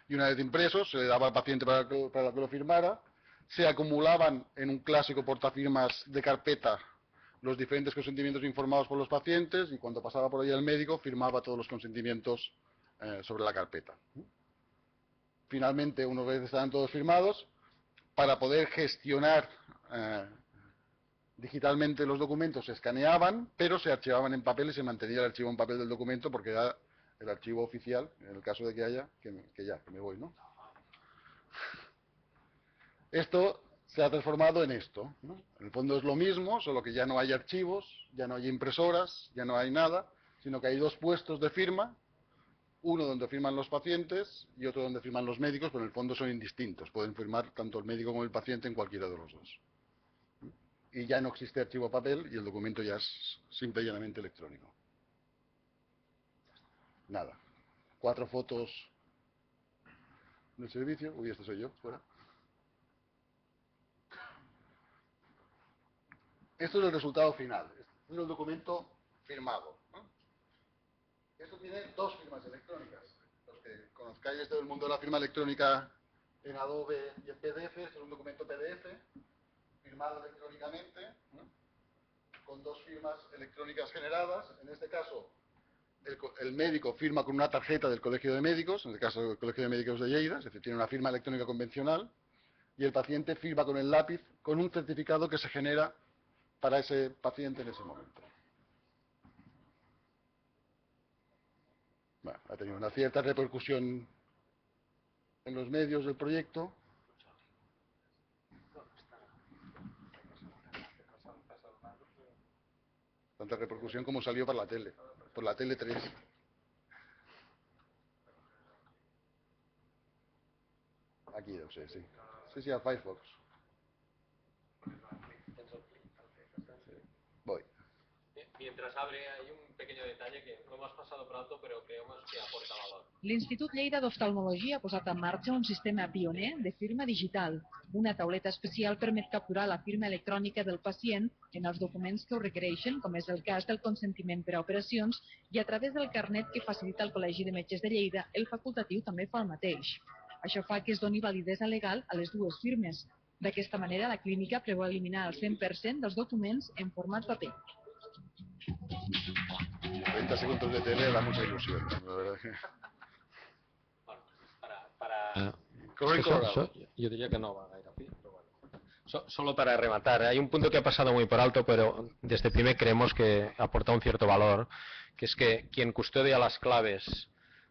y una vez impreso se le daba al paciente para que lo firmara, se acumulaban en un clásico portafirmas de carpeta los diferentes consentimientos informados por los pacientes y cuando pasaba por ahí el médico firmaba todos los consentimientos sobre la carpeta. Finalmente, una vez estaban todos firmados, para poder gestionar digitalmente los documentos se escaneaban, pero se archivaban en papel y se mantenía el archivo en papel del documento porque era el archivo oficial, en el caso de que haya, que me voy, ¿no? Esto se ha transformado en esto, ¿no? En el fondo es lo mismo, solo que ya no hay archivos, ya no hay impresoras, ya no hay nada, sino que hay dos puestos de firma, uno donde firman los pacientes y otro donde firman los médicos, pero en el fondo son indistintos. Pueden firmar tanto el médico como el paciente en cualquiera de los dos. Y ya no existe archivo papel y el documento ya es simple y llanamente electrónico. Nada. 4 fotos del servicio. Uy, este soy yo, fuera. Esto es el resultado final. Este es el documento firmado, ¿no? Esto tiene dos firmas electrónicas. Los que conozcáis esto del mundo de la firma electrónica en Adobe y en PDF, este es un documento PDF firmado electrónicamente, ¿no? Con dos firmas electrónicas generadas. En este caso, el médico firma con una tarjeta del Colegio de Médicos, en el caso del Colegio de Médicos de Lleida, es decir, tiene una firma electrónica convencional, y el paciente firma con el lápiz con un certificado que se genera para ese paciente en ese momento. Bueno, ha tenido una cierta repercusión en los medios del proyecto. Tanta repercusión como salió para la tele, por la tele 3. Aquí, no sé, sí. Sí, al Firefox. Sí. Voy. Mientras abre, hay un pequeño detalle que lo hemos pasado por alto, pero creemos que aporta valor. L'Institut Lleida d'Oftalmologia ha posat en marxa un sistema pioner de firma digital. Una tauleta especial permet capturar la firma electrònica del pacient en els documents que ho requereixen, com és el cas del consentiment per a operacions, i a través del carnet que facilita el Col·legi de Metges de Lleida, el facultatiu també fa el mateix. Això fa que es doni validesa legal a les dues firmes. D'aquesta manera, la clínica preveu eliminar el 100% dels documents en format paper. 30 segundos de tele da mucha ilusión, la verdad que... Yo diría que no va a ir así, pero bueno. Solo para rematar, hay un punto que ha pasado muy por alto, pero desde PYME creemos que aporta un cierto valor, que es que quien custodia las claves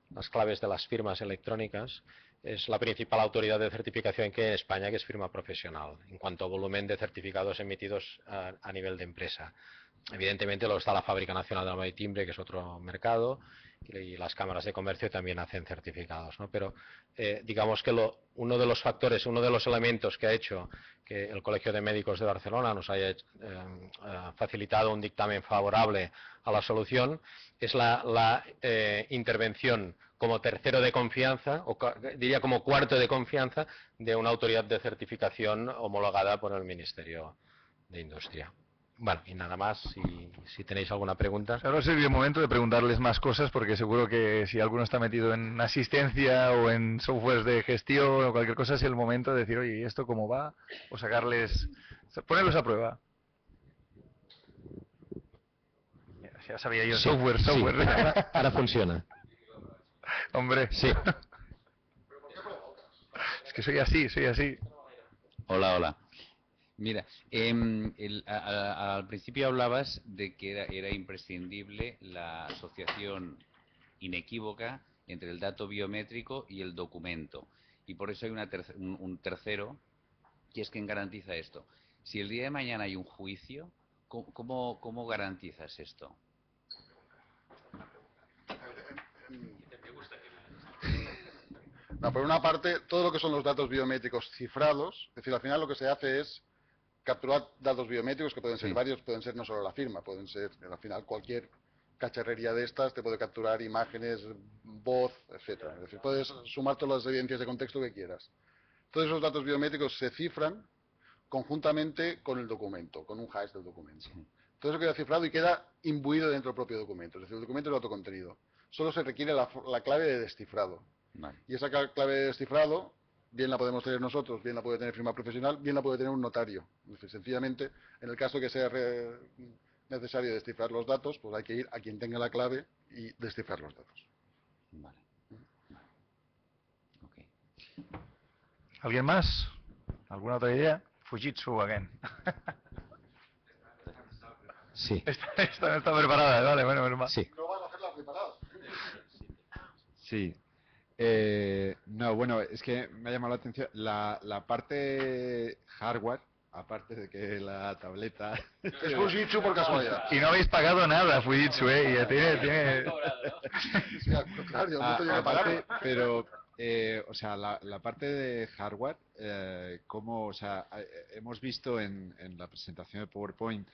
de las firmas electrónicas es la principal autoridad de certificación que hay en España, que es firma profesional, en cuanto a volumen de certificados emitidos a nivel de empresa. Evidentemente luego está la Fábrica Nacional de Arma y Timbre, que es otro mercado, y las cámaras de comercio también hacen certificados, ¿no? Pero digamos que uno de los factores, uno de los elementos que ha hecho que el Colegio de Médicos de Barcelona nos haya facilitado un dictamen favorable a la solución es la intervención como tercero de confianza, o diría como cuarto de confianza, de una autoridad de certificación homologada por el Ministerio de Industria. Bueno, y nada más, si tenéis alguna pregunta. Ahora sería el momento de preguntarles más cosas, porque seguro que si alguno está metido en asistencia o en softwares de gestión o cualquier cosa, es el momento de decir, oye, ¿y esto cómo va? O sacarles, ponerlos a prueba. Ya sabía yo, Sí, software. sí, ahora funciona. Hombre. Sí. Es que soy así. Hola. Mira, al principio hablabas de que era imprescindible la asociación inequívoca entre el dato biométrico y el documento. Y por eso hay un tercero, que es quien garantiza esto. Si el día de mañana hay un juicio, ¿cómo garantizas esto? No, por una parte, todo lo que son los datos biométricos cifrados, es decir, al final lo que se hace es capturar datos biométricos que pueden ser varios, pueden ser no solo la firma, pueden ser, al final, cualquier cacharrería de estas te puede capturar imágenes, voz, etcétera. Es decir, puedes sumar todas las evidencias de contexto que quieras. Todos esos datos biométricos se cifran conjuntamente con el documento, con un hash del documento. Todo eso queda cifrado y queda imbuido dentro del propio documento, es decir, el documento es autocontenido. Solo se requiere la clave de descifrado. Vale. Y esa clave de descifrado, bien la podemos tener nosotros, bien la puede tener firma profesional, bien la puede tener un notario. Es decir, sencillamente, en el caso que sea necesario descifrar los datos, pues hay que ir a quien tenga la clave y descifrar los datos. Vale. Okay. ¿Alguien más? ¿Alguna otra idea? Fujitsu again. Sí. Esta no está preparada, vale, bueno, menos mal. Sí. No van a hacerla preparada. Sí. No, bueno, es que me ha llamado la atención la parte hardware, aparte de que la tableta... Es Fujitsu por casualidad. Y no habéis pagado nada, Fujitsu, y ya tiene... Sí, al contrario, no te llega a aparte, pagar. pero, o sea, la parte de hardware, como, o sea, hemos visto en la presentación de PowerPoint,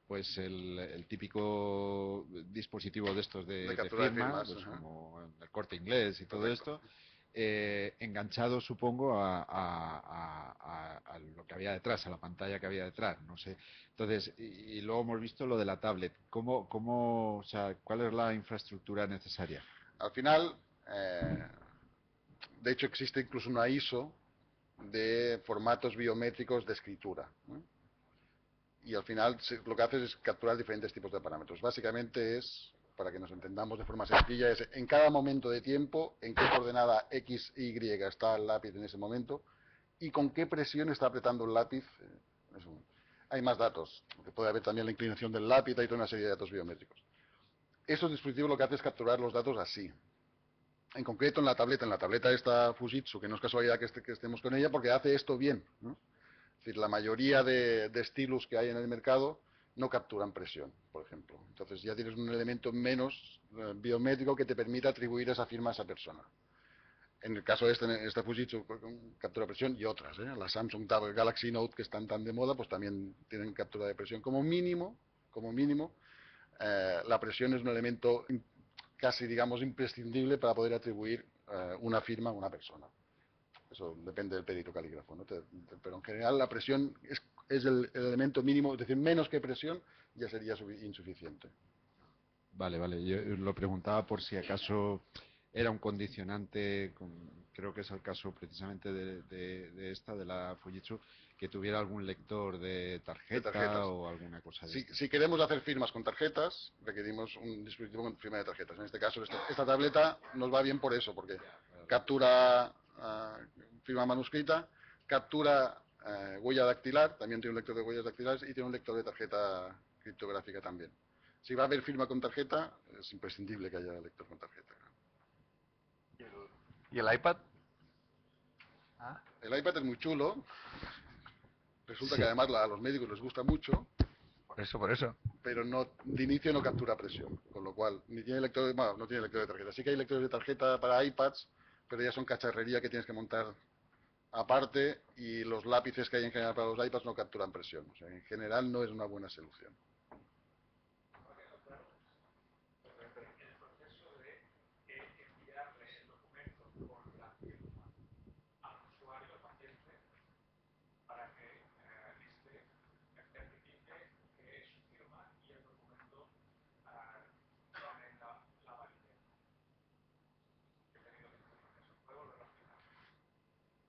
pues el típico dispositivo de estos de captura de firma, firmas, pues ajá. como el Corte Inglés y todo Correcto. esto, enganchado, supongo, a lo que había detrás, a la pantalla que había detrás, no sé. Entonces, y luego hemos visto lo de la tablet. O sea, ¿cuál es la infraestructura necesaria? Al final, de hecho existe incluso una ISO de formatos biométricos de escritura, ¿no? Y al final lo que haces es capturar diferentes tipos de parámetros. Básicamente es, para que nos entendamos de forma sencilla, es en cada momento de tiempo, en qué coordenada X, Y está el lápiz en ese momento y con qué presión está apretando el lápiz en ese momento. Hay más datos, porque puede haber también la inclinación del lápiz, hay toda una serie de datos biométricos. Estos dispositivos lo que hacen es capturar los datos así. En concreto en la tableta esta Fujitsu, que no es casualidad que estemos con ella, porque hace esto bien, ¿no? Es decir, la mayoría de stylus que hay en el mercado no capturan presión, por ejemplo. Entonces ya tienes un elemento menos biométrico que te permite atribuir esa firma a esa persona. En el caso de esta Fujitsu captura presión y otras, la Samsung Tab Galaxy Note que están tan de moda, pues también tienen captura de presión. Como mínimo, la presión es un elemento casi, digamos, imprescindible para poder atribuir una firma a una persona. Eso depende del perito calígrafo, ¿no? Pero en general la presión es el elemento mínimo, es decir, menos que presión ya sería insuficiente. Vale, vale. Yo lo preguntaba por si acaso era un condicionante, creo que es el caso precisamente de la Fujitsu, que tuviera algún lector de tarjeta o alguna cosa de Si queremos hacer firmas con tarjetas, requerimos un dispositivo con firma de tarjetas. En este caso, esta tableta nos va bien por eso, porque captura firma manuscrita, captura huella dactilar, también tiene un lector de huellas dactilares y tiene un lector de tarjeta criptográfica también. Si va a haber firma con tarjeta, es imprescindible que haya lector con tarjeta. ¿Y el iPad? El iPad es muy chulo. Resulta Sí. que además a los médicos les gusta mucho. Por eso. Pero de inicio no captura presión, con lo cual no tiene lector de tarjeta. Sí que hay lectores de tarjeta para iPads, pero ya son cacharrería que tienes que montar aparte, y los lápices que hay en general para los iPads no capturan presión. O sea, en general no es una buena solución.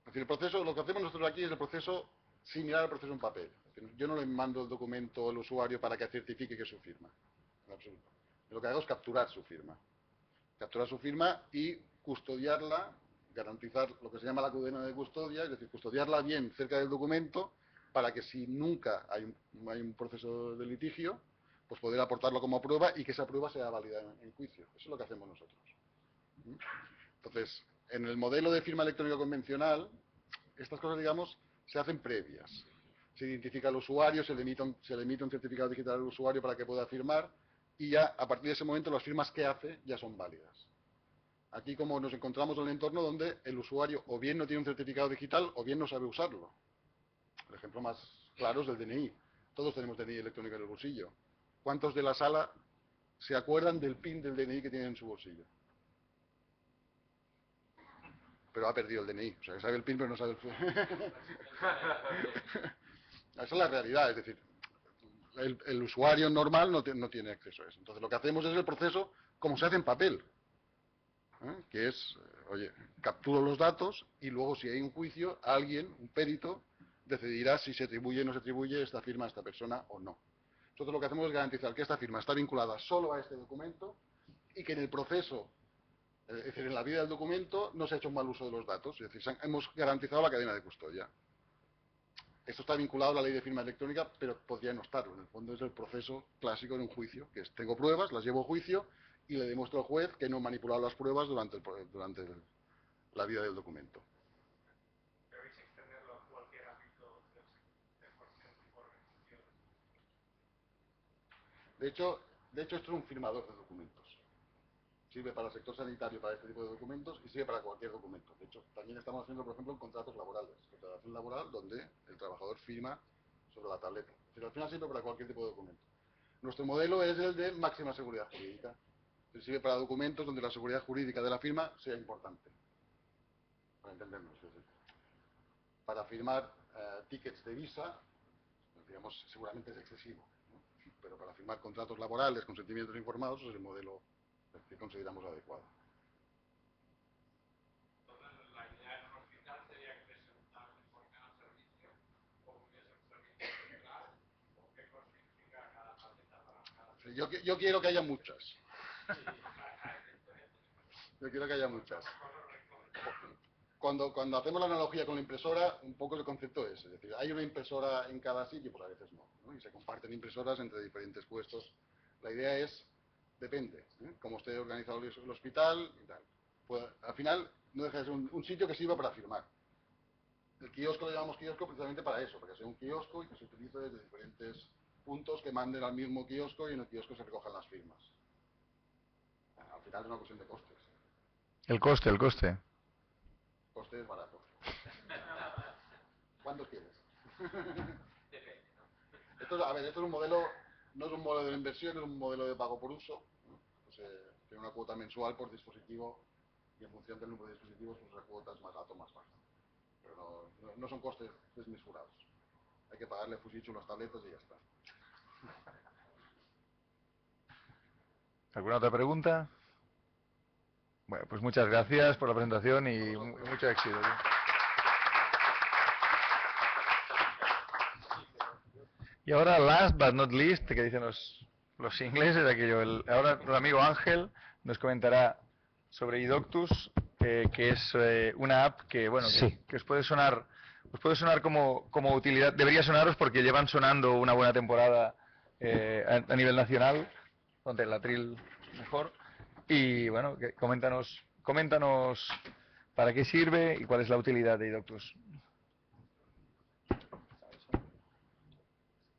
Es decir, el proceso, lo que hacemos nosotros aquí es el proceso similar al proceso en papel. Es decir, yo no le mando el documento al usuario para que certifique que es su firma, en absoluto. Lo que hago es capturar su firma. Capturar su firma y custodiarla, garantizar lo que se llama la cadena de custodia, es decir, custodiarla bien cerca del documento para que si nunca hay un proceso de litigio, pues poder aportarlo como prueba y que esa prueba sea válida en juicio. Eso es lo que hacemos nosotros. Entonces, en el modelo de firma electrónica convencional, estas cosas, digamos, se hacen previas. Se identifica al usuario, se le emite un certificado digital al usuario para que pueda firmar, y ya a partir de ese momento las firmas que hace ya son válidas. Aquí, como nos encontramos en un entorno donde el usuario o bien no tiene un certificado digital o bien no sabe usarlo. El ejemplo más claro es el DNI. Todos tenemos DNI electrónico en el bolsillo. ¿Cuántos de la sala se acuerdan del PIN del DNI que tienen en su bolsillo? Pero ha perdido el DNI. O sea, que sabe el PIN, pero no sabe el PIN. Esa es la realidad. Es decir, el usuario normal no tiene acceso a eso. Entonces, lo que hacemos es el proceso como se hace en papel. Que es, oye, capturo los datos y luego, si hay un juicio, alguien, un perito, decidirá si se atribuye o no se atribuye esta firma a esta persona o no. Nosotros lo que hacemos es garantizar que esta firma está vinculada solo a este documento y que en el proceso, es decir, en la vida del documento, no se ha hecho un mal uso de los datos. Es decir, hemos garantizado la cadena de custodia. Esto está vinculado a la ley de firma electrónica, pero podría no estarlo. En el fondo es el proceso clásico de un juicio, que es, tengo pruebas, las llevo a juicio y le demuestro al juez que no he manipulado las pruebas durante la vida del documento. De hecho, esto es un firmador de documentos. Sirve para el sector sanitario, para este tipo de documentos, y sirve para cualquier documento. De hecho, también estamos haciendo, por ejemplo, contratos laborales. Contratación laboral donde el trabajador firma sobre la tableta. Pero al final sirve para cualquier tipo de documento. Nuestro modelo es el de máxima seguridad jurídica. Sirve para documentos donde la seguridad jurídica de la firma sea importante. Para entendernos. Es decir, para firmar tickets de visa, digamos, seguramente es excesivo, ¿no? Pero para firmar contratos laborales, consentimientos informados, es el modelo que consideramos adecuado. La idea en un hospital sería que se ponen al servicio o hubiese un servicio central o qué significa cada tarjeta para cada servicio. Yo quiero que haya muchas. Yo quiero que haya muchas. Cuando hacemos la analogía con la impresora, un poco el concepto es decir, ¿hay una impresora en cada sitio? Pues a veces no, ¿no? Y se comparten impresoras entre diferentes puestos. La idea es, depende, cómo esté organizado el hospital y tal. Pues al final no deja de ser un sitio que sirva para firmar. El kiosco lo llamamos kiosco precisamente para eso, para que sea un kiosco y que se utilice desde diferentes puntos que manden al mismo kiosco y en el kiosco se recojan las firmas. Al final es una cuestión de costes. El coste. Coste es barato. ¿Cuántos quieres? Esto es un modelo No es un modelo de inversión, es un modelo de pago por uso. Pues, tiene una cuota mensual por dispositivo y en función del número de dispositivos, pues la cuota es más alta o más baja. Pero no son costes desmesurados. Hay que pagarle a Fujitsu unas tabletas y ya está. ¿Alguna otra pregunta? Bueno, pues muchas gracias por la presentación y mucho éxito. Y ahora, last but not least, que dicen los ingleses, ahora el amigo Ángel nos comentará sobre iDoctus, que es una app que, bueno, que os puede sonar como utilidad. Debería sonaros porque llevan sonando una buena temporada a nivel nacional, donde el atril mejor. Y bueno, coméntanos para qué sirve y cuál es la utilidad de iDoctus.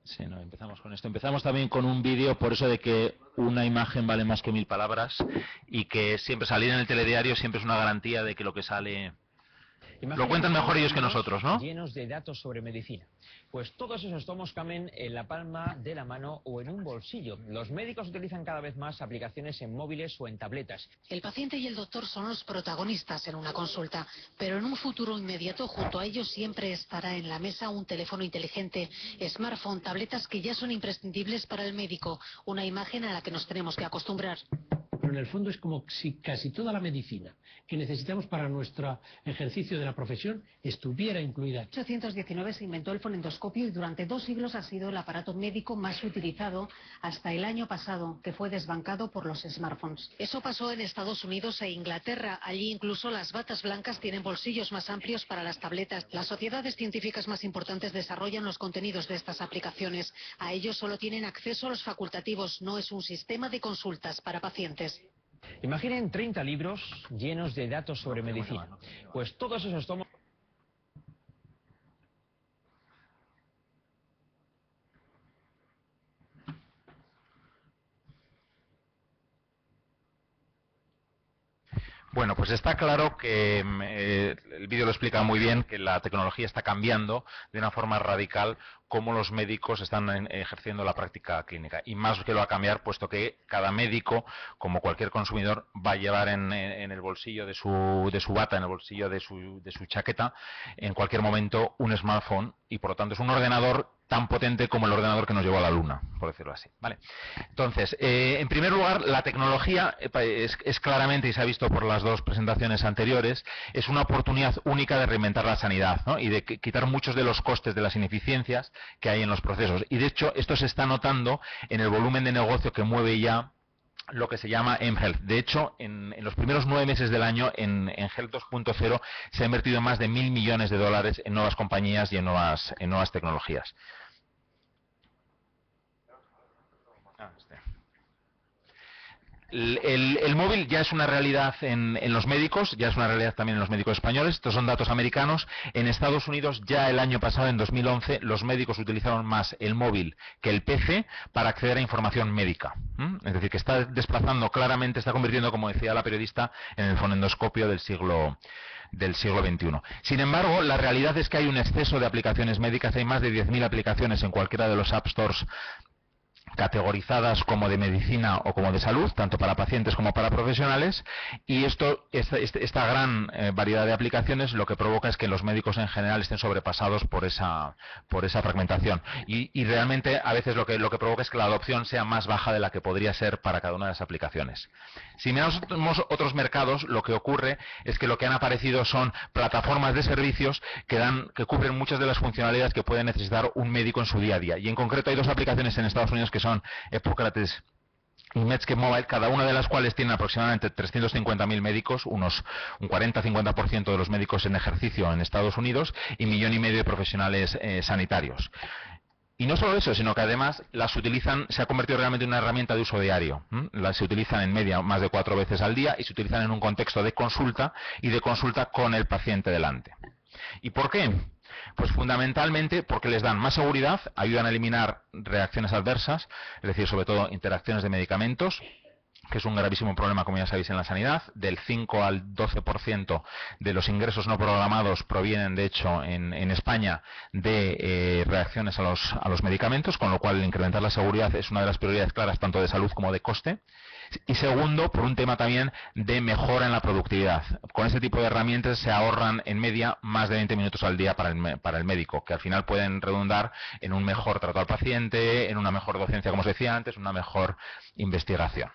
Sí, no, empezamos con esto. Empezamos también con un vídeo, por eso de que una imagen vale más que 1000 palabras y que siempre salir en el telediario siempre es una garantía de que lo que sale lo cuentan mejor ellos que nosotros, ¿no? Llenos de datos sobre medicina. Pues todos esos tomos caben en la palma de la mano o en un bolsillo. Los médicos utilizan cada vez más aplicaciones en móviles o en tabletas. El paciente y el doctor son los protagonistas en una consulta, pero en un futuro inmediato junto a ellos siempre estará en la mesa un teléfono inteligente, smartphone, tabletas que ya son imprescindibles para el médico, una imagen a la que nos tenemos que acostumbrar. Pero en el fondo es como si casi toda la medicina que necesitamos para nuestro ejercicio de la profesión estuviera incluida. En 1819 se inventó el fonendoscopio y durante 2 siglos ha sido el aparato médico más utilizado hasta el año pasado, que fue desbancado por los smartphones. Eso pasó en Estados Unidos e Inglaterra. Allí incluso las batas blancas tienen bolsillos más amplios para las tabletas. Las sociedades científicas más importantes desarrollan los contenidos de estas aplicaciones. A ellos solo tienen acceso los facultativos, no es un sistema de consultas para pacientes. Imaginen 30 libros llenos de datos sobre medicina. Pues todos esos tomos... Bueno, pues está claro que el vídeo lo explica muy bien, que la tecnología está cambiando de una forma radical cómo los médicos están ejerciendo la práctica clínica. Y más que lo va a cambiar, puesto que cada médico, como cualquier consumidor, va a llevar en el bolsillo de su bata, en el bolsillo de su chaqueta, en cualquier momento un smartphone, y por lo tanto es un ordenador tan potente como el ordenador que nos llevó a la Luna, por decirlo así. ¿Vale? Entonces, en primer lugar, la tecnología es claramente, y se ha visto por las dos presentaciones anteriores, es una oportunidad única de reinventar la sanidad, ¿no? Y de quitar muchos de los costes de las ineficiencias que hay en los procesos. Y de hecho, esto se está notando en el volumen de negocio que mueve ya lo que se llama mHealth. De hecho, en los primeros 9 meses del año, en Health 2.0 se ha invertido más de 1.000 millones de dólares en nuevas compañías y en nuevas tecnologías. El móvil ya es una realidad en los médicos, ya es una realidad también en los médicos españoles. Estos son datos americanos. En Estados Unidos, ya el año pasado, en 2011, los médicos utilizaron más el móvil que el PC para acceder a información médica. Es decir, que está desplazando claramente, está convirtiendo, como decía la periodista, en el fonendoscopio del siglo XXI. Sin embargo, la realidad es que hay un exceso de aplicaciones médicas. Hay más de 10.000 aplicaciones en cualquiera de los App Stores categorizadas como de medicina o como de salud, tanto para pacientes como para profesionales, y esta gran variedad de aplicaciones lo que provoca es que los médicos en general estén sobrepasados por esa fragmentación, y realmente a veces lo que provoca es que la adopción sea más baja de la que podría ser para cada una de las aplicaciones. Si miramos otros mercados, lo que ocurre es que lo que han aparecido son plataformas de servicios que cubren muchas de las funcionalidades que puede necesitar un médico en su día a día, y en concreto hay 2 aplicaciones en Estados Unidos que son Hippocrates y Medscape Mobile, cada una de las cuales tiene aproximadamente 350.000 médicos, un 40-50% de los médicos en ejercicio en Estados Unidos, y 1,5 millones de profesionales sanitarios. Y no solo eso, sino que además se ha convertido realmente en una herramienta de uso diario. Se utilizan en media más de 4 veces al día y se utilizan en un contexto de consulta y de consulta con el paciente delante. ¿Y por qué? Pues fundamentalmente porque les dan más seguridad, ayudan a eliminar reacciones adversas, es decir, sobre todo interacciones de medicamentos, que es un gravísimo problema, como ya sabéis, en la sanidad. Del 5 al 12% de los ingresos no programados provienen, de hecho, en España, de reacciones a los medicamentos, con lo cual el incrementar la seguridad es una de las prioridades claras, tanto de salud como de coste. Y segundo, por un tema también de mejora en la productividad. Con este tipo de herramientas se ahorran en media más de 20 minutos al día para el médico, que al final pueden redundar en un mejor trato al paciente, en una mejor docencia, como os decía antes, una mejor investigación.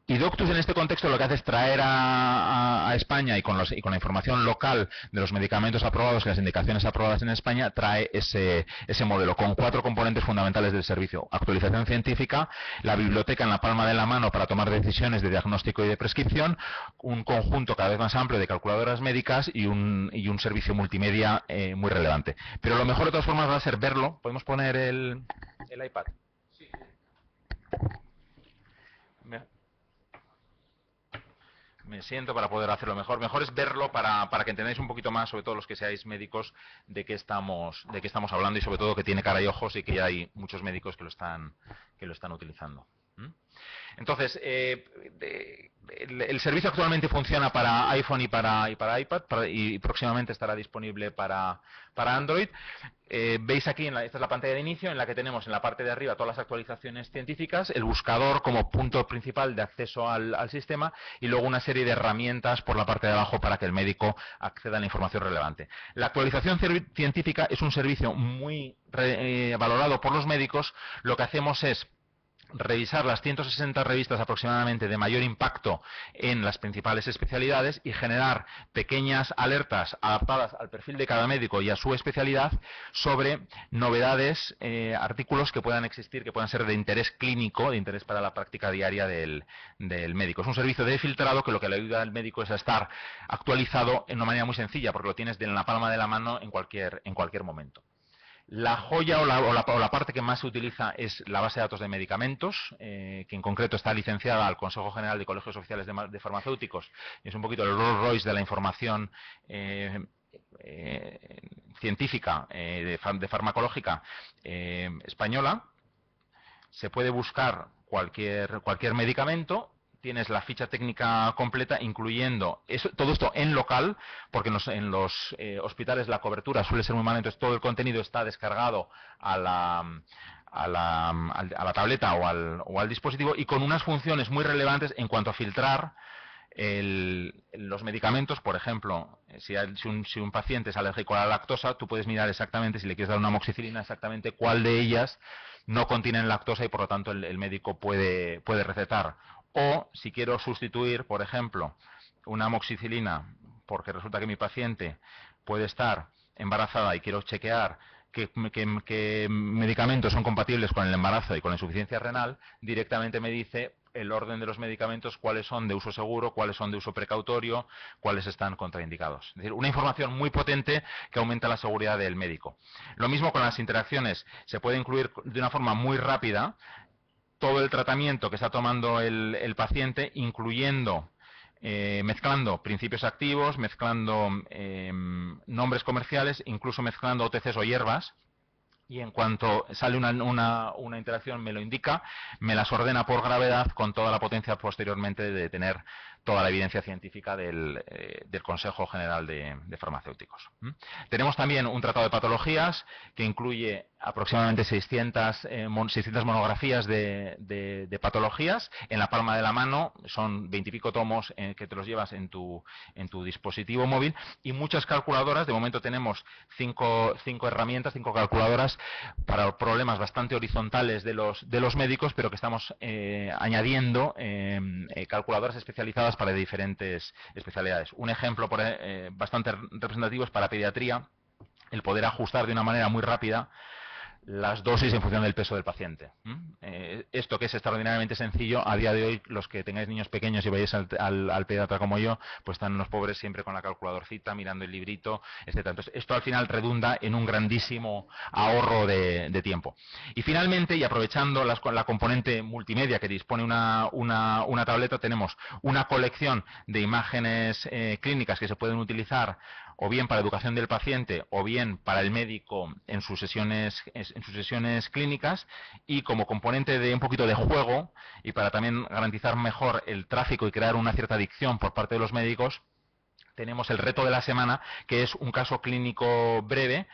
Y Doctus, en este contexto, lo que hace es traer a España, y con la información local de los medicamentos aprobados y las indicaciones aprobadas en España, trae ese modelo con 4 componentes fundamentales del servicio: actualización científica, la biblioteca en la palma de la mano para tomar decisiones de diagnóstico y de prescripción, un conjunto cada vez más amplio de calculadoras médicas y un servicio multimedia muy relevante. Pero lo mejor, de todas formas, va a ser verlo. ¿Podemos poner el iPad? Sí. Me siento para poder hacerlo mejor. Mejor es verlo para que entendáis un poquito más, sobre todo los que seáis médicos, de qué estamos hablando, y sobre todo que tiene cara y ojos y que ya hay muchos médicos que lo están utilizando. Entonces, el servicio actualmente funciona para iPhone y para iPad, y próximamente estará disponible para Android. Veis aquí, esta es la pantalla de inicio, en la que tenemos en la parte de arriba todas las actualizaciones científicas, el buscador como punto principal de acceso al sistema, y luego una serie de herramientas por la parte de abajo para que el médico acceda a la información relevante. La actualización científica es un servicio muy valorado por los médicos. Lo que hacemos es revisar las 160 revistas aproximadamente de mayor impacto en las principales especialidades y generar pequeñas alertas adaptadas al perfil de cada médico y a su especialidad sobre novedades, artículos que puedan existir, que puedan ser de interés clínico, de interés para la práctica diaria del médico. Es un servicio de filtrado que lo que le ayuda al médico es a estar actualizado en una manera muy sencilla, porque lo tienes en la palma de la mano en cualquier momento. La joya o la parte que más se utiliza es la base de datos de medicamentos, que en concreto está licenciada al Consejo General de Colegios Oficiales de Farmacéuticos, y es un poquito el Rolls Royce de la información científica, de farmacológica española. Se puede buscar cualquier medicamento. Tienes la ficha técnica completa, incluyendo todo esto en local, porque en los hospitales la cobertura suele ser muy mala, entonces todo el contenido está descargado a la tableta o al dispositivo, y con unas funciones muy relevantes en cuanto a filtrar los medicamentos. Por ejemplo, si un paciente es alérgico a la lactosa, tú puedes mirar exactamente, si le quieres dar una amoxicilina, exactamente cuál de ellas no contienen lactosa, y por lo tanto el médico puede recetar. O si quiero sustituir, por ejemplo, una amoxicilina, porque resulta que mi paciente puede estar embarazada y quiero chequear qué medicamentos son compatibles con el embarazo y con la insuficiencia renal, directamente me dice el orden de los medicamentos, cuáles son de uso seguro, cuáles son de uso precautorio, cuáles están contraindicados. Es decir, una información muy potente que aumenta la seguridad del médico. Lo mismo con las interacciones. Se puede incluir de una forma muy rápida todo el tratamiento que está tomando el paciente, incluyendo, mezclando principios activos, mezclando nombres comerciales, incluso mezclando OTCs o hierbas. Y en cuanto sale una interacción me lo indica, me las ordena por gravedad, con toda la potencia posteriormente de tener toda la evidencia científica del Consejo General de Farmacéuticos. Tenemos también un tratado de patologías que incluye aproximadamente 600 monografías de patologías en la palma de la mano. Son 20 y pico tomos que te los llevas en tu dispositivo móvil, y muchas calculadoras. De momento tenemos 5 herramientas, 5 calculadoras para problemas bastante horizontales de los médicos, pero que estamos añadiendo calculadoras especializadas para diferentes especialidades. Un ejemplo bastante representativo es para pediatría, el poder ajustar de una manera muy rápida las dosis en función del peso del paciente. Esto, que es extraordinariamente sencillo, a día de hoy, los que tengáis niños pequeños y vayáis al pediatra como yo, pues están los pobres siempre con la calculadorcita, mirando el librito, etcétera. Entonces, esto al final redunda en un grandísimo ahorro de tiempo. Y finalmente, y aprovechando la componente multimedia que dispone una tableta, tenemos una colección de imágenes clínicas que se pueden utilizar o bien para educación del paciente o bien para el médico en sus sesiones clínicas, y como componente de un poquito de juego y para también garantizar mejor el tráfico y crear una cierta adicción por parte de los médicos, tenemos el reto de la semana, que es un caso clínico breve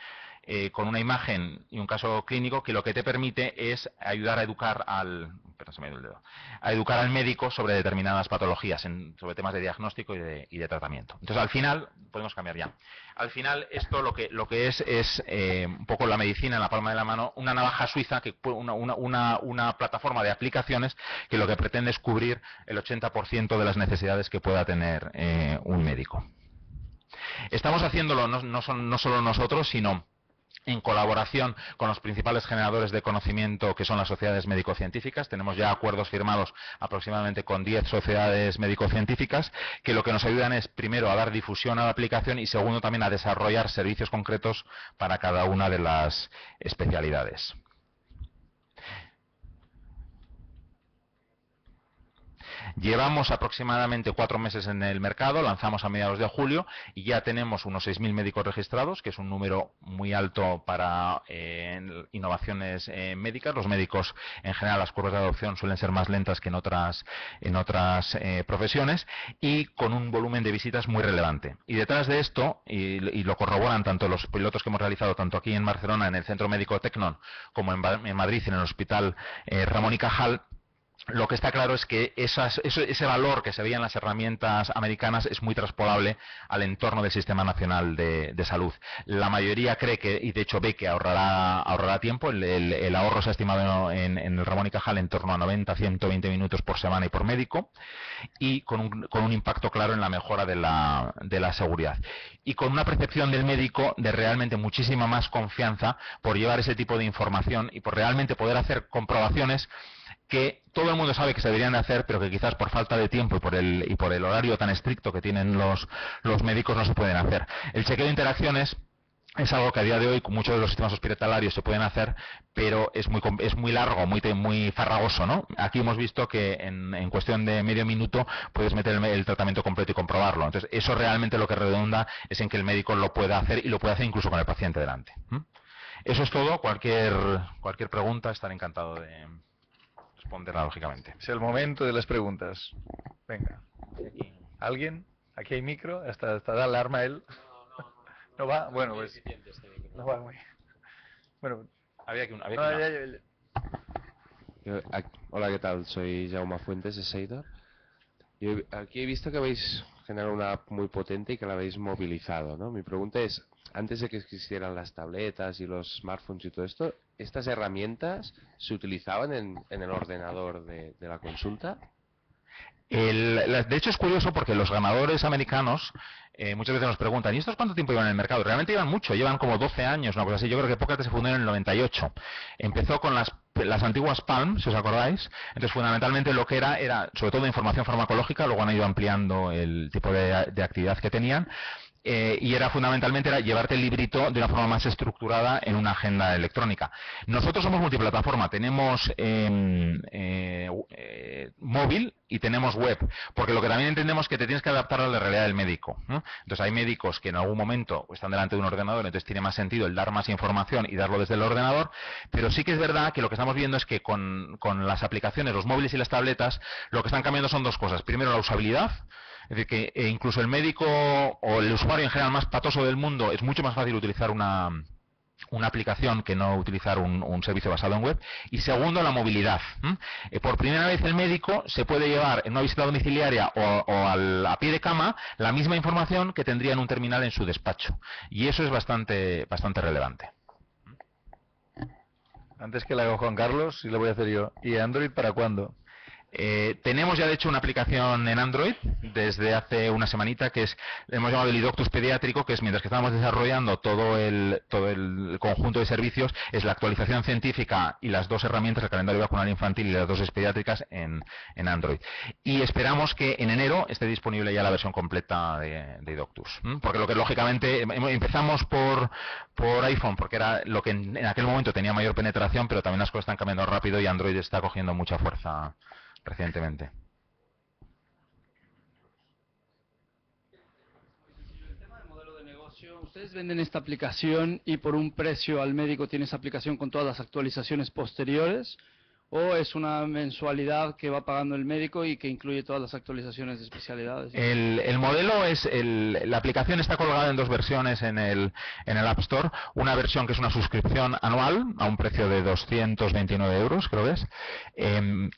con una imagen y un caso clínico que lo que te permite es ayudar a educar a educar al médico sobre determinadas patologías, sobre temas de diagnóstico y de tratamiento. Entonces, al final, podemos cambiar ya. Al final, esto lo que es un poco la medicina en la palma de la mano, una navaja suiza, una plataforma de aplicaciones que lo que pretende es cubrir el 80% de las necesidades que pueda tener un médico. Estamos haciéndolo no solo nosotros, sino en colaboración con los principales generadores de conocimiento, que son las sociedades médico-científicas. Tenemos ya acuerdos firmados aproximadamente con 10 sociedades médico-científicas, que lo que nos ayudan es, primero, a dar difusión a la aplicación y, segundo, también a desarrollar servicios concretos para cada una de las especialidades. Llevamos aproximadamente 4 meses en el mercado, lanzamos a mediados de julio y ya tenemos unos 6.000 médicos registrados, que es un número muy alto para innovaciones médicas. Los médicos, en general, las curvas de adopción suelen ser más lentas que en otras profesiones, y con un volumen de visitas muy relevante. Y detrás de esto, y lo corroboran tanto los pilotos que hemos realizado, tanto aquí en Barcelona, en el Centro Médico Tecnon, como en Madrid, en el Hospital Ramón y Cajal, lo que está claro es que ese valor que se veía en las herramientas americanas es muy traspolable al entorno del Sistema Nacional de Salud. La mayoría cree que, y de hecho ve que ahorrará tiempo. El ahorro se ha estimado en el Ramón y Cajal en torno a 90-120 minutos por semana y por médico, y con un impacto claro en la mejora de la seguridad. Y con una percepción del médico de realmente muchísima más confianza por llevar ese tipo de información y por realmente poder hacer comprobaciones que todo el mundo sabe que se deberían de hacer, pero que quizás por falta de tiempo y por el horario tan estricto que tienen los médicos no se pueden hacer. El chequeo de interacciones es algo que a día de hoy con muchos de los sistemas hospitalarios se pueden hacer, pero es muy largo, muy farragoso, ¿no? Aquí hemos visto que en cuestión de medio minuto puedes meter el tratamiento completo y comprobarlo. Entonces, eso realmente lo que redunda es en que el médico lo pueda hacer, y lo puede hacer incluso con el paciente delante. Eso es todo. Cualquier pregunta, estaré encantado de responderla, lógicamente. Es el momento de las preguntas. Venga. ¿Alguien? Aquí hay micro. Hasta da alarma él. ¿No va? Bueno, pues... No va muy... Bueno, Hola, ¿qué tal? Soy Jaume Fuentes de Seidor. Aquí he visto que habéis generado una app muy potente y que la habéis movilizado, ¿no? Mi pregunta es, antes de que existieran las tabletas y los smartphones y todo esto, ¿estas herramientas se utilizaban en el ordenador de la consulta? De hecho, es curioso porque los ganadores americanos muchas veces nos preguntan, ¿y estos cuánto tiempo llevan en el mercado? Realmente llevan mucho, llevan como 12 años, una cosa así. Yo creo que Pocket se fundó en el 98. Empezó con las antiguas Palm, si os acordáis. Entonces, fundamentalmente lo que era sobre todo información farmacológica. Luego han ido ampliando el tipo de actividad que tenían. Y fundamentalmente era llevarte el librito de una forma más estructurada en una agenda electrónica. Nosotros somos multiplataforma, tenemos móvil y tenemos web, porque lo que también entendemos es que te tienes que adaptar a la realidad del médico, ¿no? Entonces hay médicos que en algún momento están delante de un ordenador, entonces tiene más sentido el dar más información y darlo desde el ordenador, pero sí que es verdad que lo que estamos viendo es que con las aplicaciones, los móviles y las tabletas, lo que están cambiando son dos cosas. Primero, la usabilidad. Es decir, que incluso el médico o el usuario en general más patoso del mundo es mucho más fácil utilizar una aplicación que no utilizar un servicio basado en web. Y segundo, la movilidad. Por primera vez el médico se puede llevar en una visita domiciliaria o a pie de cama la misma información que tendría en un terminal en su despacho. Y eso es bastante relevante. Antes que la haga Juan Carlos, sí lo voy a hacer yo. ¿Y Android para cuándo? Tenemos ya de hecho una aplicación en Android desde hace una semanita que hemos llamado el iDoctus pediátrico, que es mientras que estábamos desarrollando todo el conjunto de servicios, es la actualización científica y las dos herramientas, el calendario vacunal infantil y las dosis pediátricas en Android. Y esperamos que en enero esté disponible ya la versión completa de iDoctus. Porque lo que lógicamente empezamos por iPhone, porque era lo que en aquel momento tenía mayor penetración, pero también las cosas están cambiando rápido y Android está cogiendo mucha fuerza recientemente. Ustedes venden esta aplicación y por un precio al médico tiene esa aplicación con todas las actualizaciones posteriores, o es una mensualidad que va pagando el médico y que incluye todas las actualizaciones de especialidades. El modelo es, la aplicación está colgada en dos versiones en el App Store. Una versión que es una suscripción anual a un precio de 229 euros, creo que es.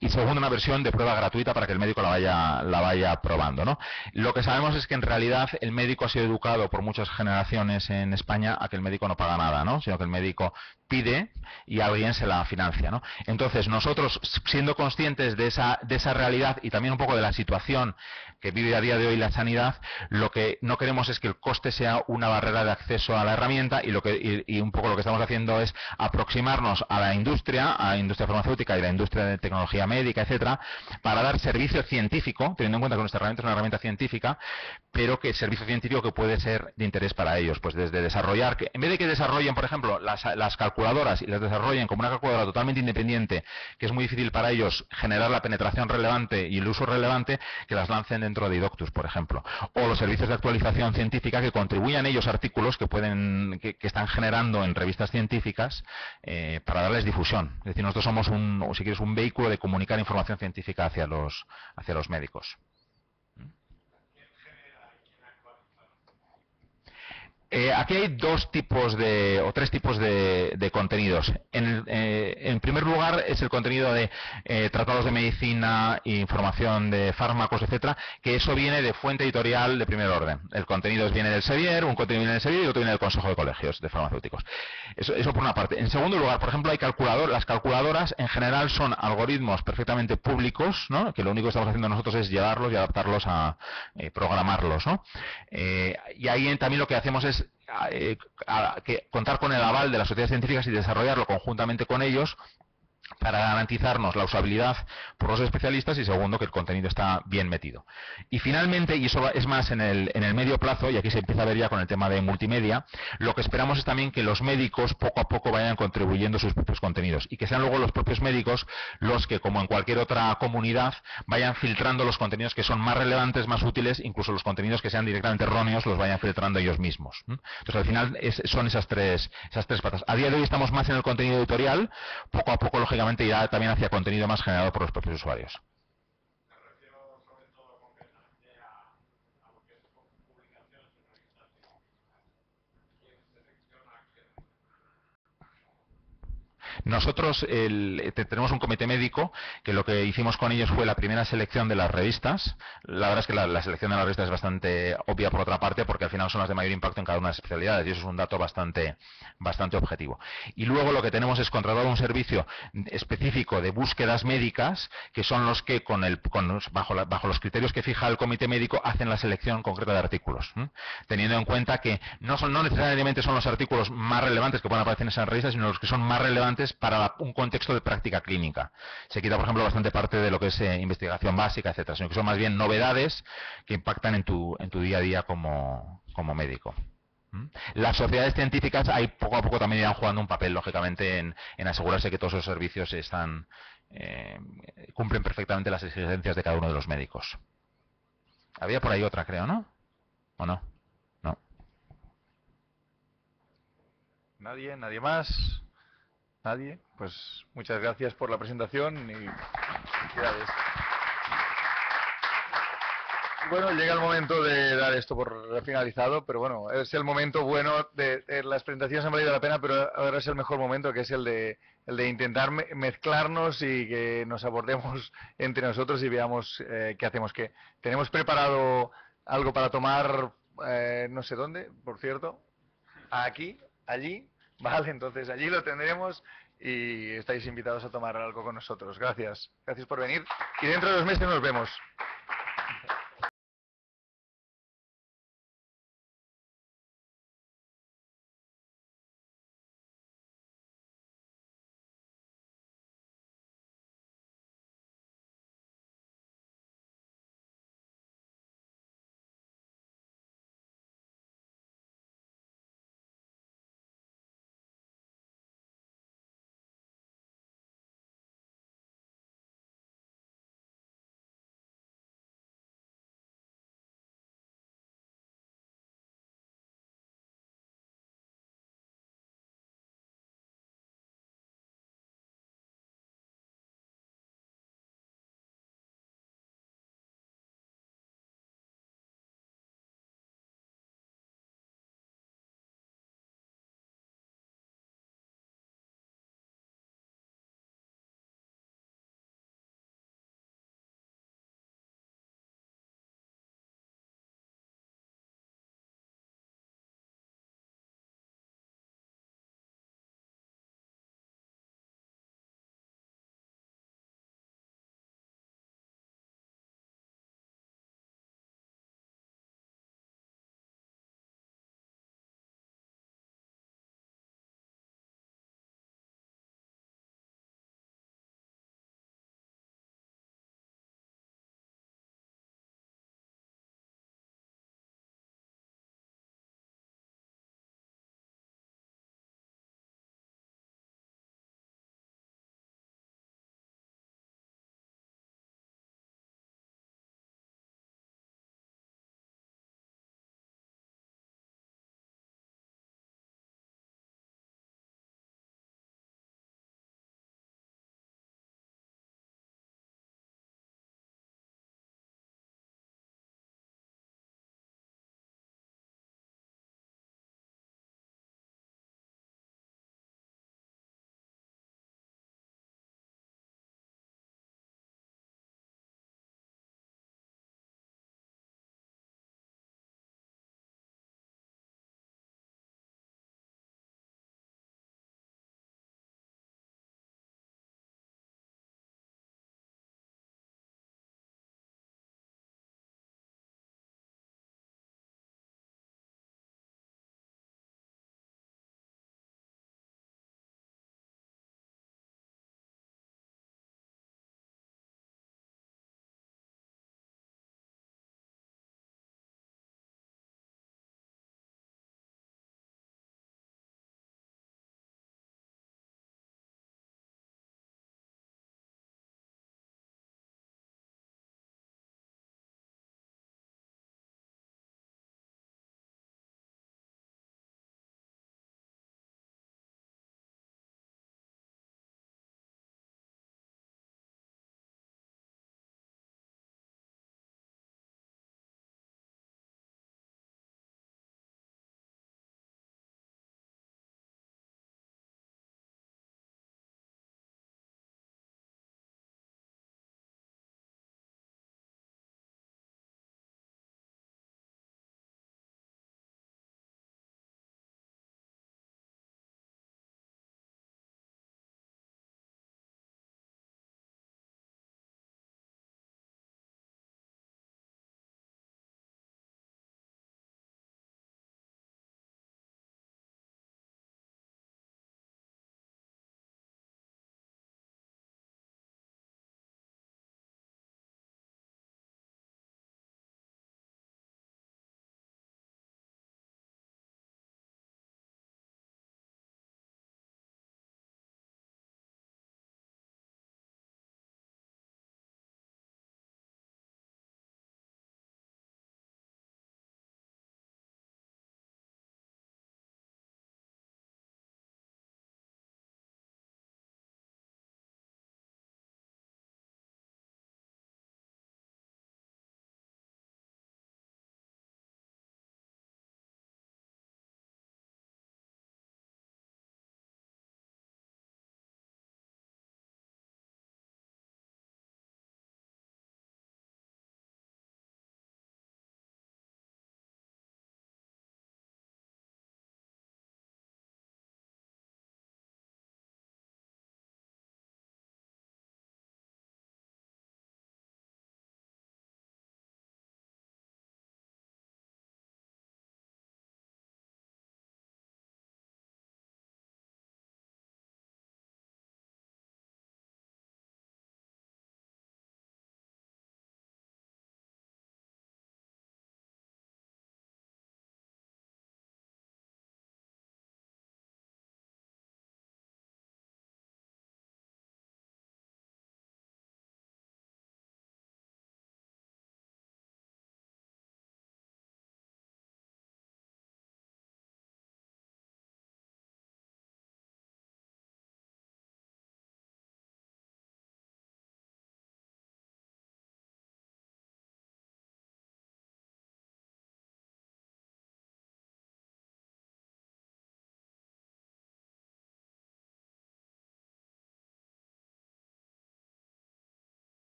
Y segundo, una versión de prueba gratuita para que el médico la vaya probando, ¿no? Lo que sabemos es que en realidad el médico ha sido educado por muchas generaciones en España a que el médico no paga nada, ¿no? Sino que el médico pide y alguien se la financia, ¿no? Entonces nosotros, siendo conscientes de esa realidad y también un poco de la situación que vive a día de hoy la sanidad, lo que no queremos es que el coste sea una barrera de acceso a la herramienta, y un poco lo que estamos haciendo es aproximarnos a la industria farmacéutica y la industria de tecnología médica, etcétera, para dar servicio científico, teniendo en cuenta que nuestra herramienta es una herramienta científica, pero que servicio científico que puede ser de interés para ellos, pues desde desarrollar, que en vez de que desarrollen, por ejemplo, las calculadoras y las desarrollen como una calculadora totalmente independiente, que es muy difícil para ellos generar la penetración relevante y el uso relevante, que las lancen dentro de Idoctus, por ejemplo. O los servicios de actualización científica que contribuyan ellos artículos que están generando en revistas científicas para darles difusión. Es decir, nosotros somos un vehículo de comunicar información científica hacia los médicos. Aquí hay tres tipos de contenidos. En primer lugar es el contenido de tratados de medicina, información de fármacos, etcétera, que eso viene de fuente editorial de primer orden. El contenido viene del Sevier, un contenido viene del Sevier y otro viene del Consejo de Colegios de Farmacéuticos. Eso por una parte. En segundo lugar, por ejemplo, hay las calculadoras en general son algoritmos perfectamente públicos, ¿no? Que lo único que estamos haciendo nosotros es llevarlos y adaptarlos a programarlos, ¿no? Y ahí también lo que hacemos es contar con el aval de las sociedades científicas y desarrollarlo conjuntamente con ellos para garantizarnos la usabilidad por los especialistas y segundo, que el contenido está bien metido. Y finalmente, y eso es más en el medio plazo, y aquí se empieza a ver ya con el tema de multimedia, lo que esperamos es también que los médicos poco a poco vayan contribuyendo sus propios contenidos y que sean luego los propios médicos los que, como en cualquier otra comunidad, vayan filtrando los contenidos que son más relevantes, más útiles, incluso los contenidos que sean directamente erróneos los vayan filtrando ellos mismos. Entonces, al final son esas tres patas. A día de hoy estamos más en el contenido editorial, poco a poco, lógicamente, irá también hacia contenido más generado por los propios usuarios. Nosotros tenemos un comité médico que lo que hicimos con ellos fue la primera selección de las revistas. La verdad es que la selección de las revistas es bastante obvia por otra parte, porque al final son las de mayor impacto en cada una de las especialidades y eso es un dato bastante objetivo. Y luego lo que tenemos es contratar un servicio específico de búsquedas médicas, que son los que bajo los criterios que fija el comité médico hacen la selección concreta de artículos, teniendo en cuenta que no necesariamente son los artículos más relevantes que puedan aparecer en esas revistas, sino los que son más relevantes para un contexto de práctica clínica. Se quita, por ejemplo, bastante parte de lo que es investigación básica, etcétera, sino que son más bien novedades que impactan en tu día a día como médico. Las sociedades científicas ahí poco a poco también irán jugando un papel, lógicamente, en asegurarse que todos esos servicios cumplen perfectamente las exigencias de cada uno de los médicos. Había por ahí otra, creo, ¿no? ¿O no? No. ¿Nadie más? ¿Nadie? Pues muchas gracias por la presentación y felicidades. Bueno, llega el momento de dar esto por finalizado, pero bueno, es el momento bueno las presentaciones han valido la pena, pero ahora es el mejor momento, que es el de intentar mezclarnos y que nos abordemos entre nosotros y veamos qué hacemos. Que tenemos preparado algo para tomar, no sé dónde, por cierto, aquí, allí. Vale, entonces allí lo tendremos y estáis invitados a tomar algo con nosotros. Gracias. Gracias por venir y dentro de 2 meses nos vemos.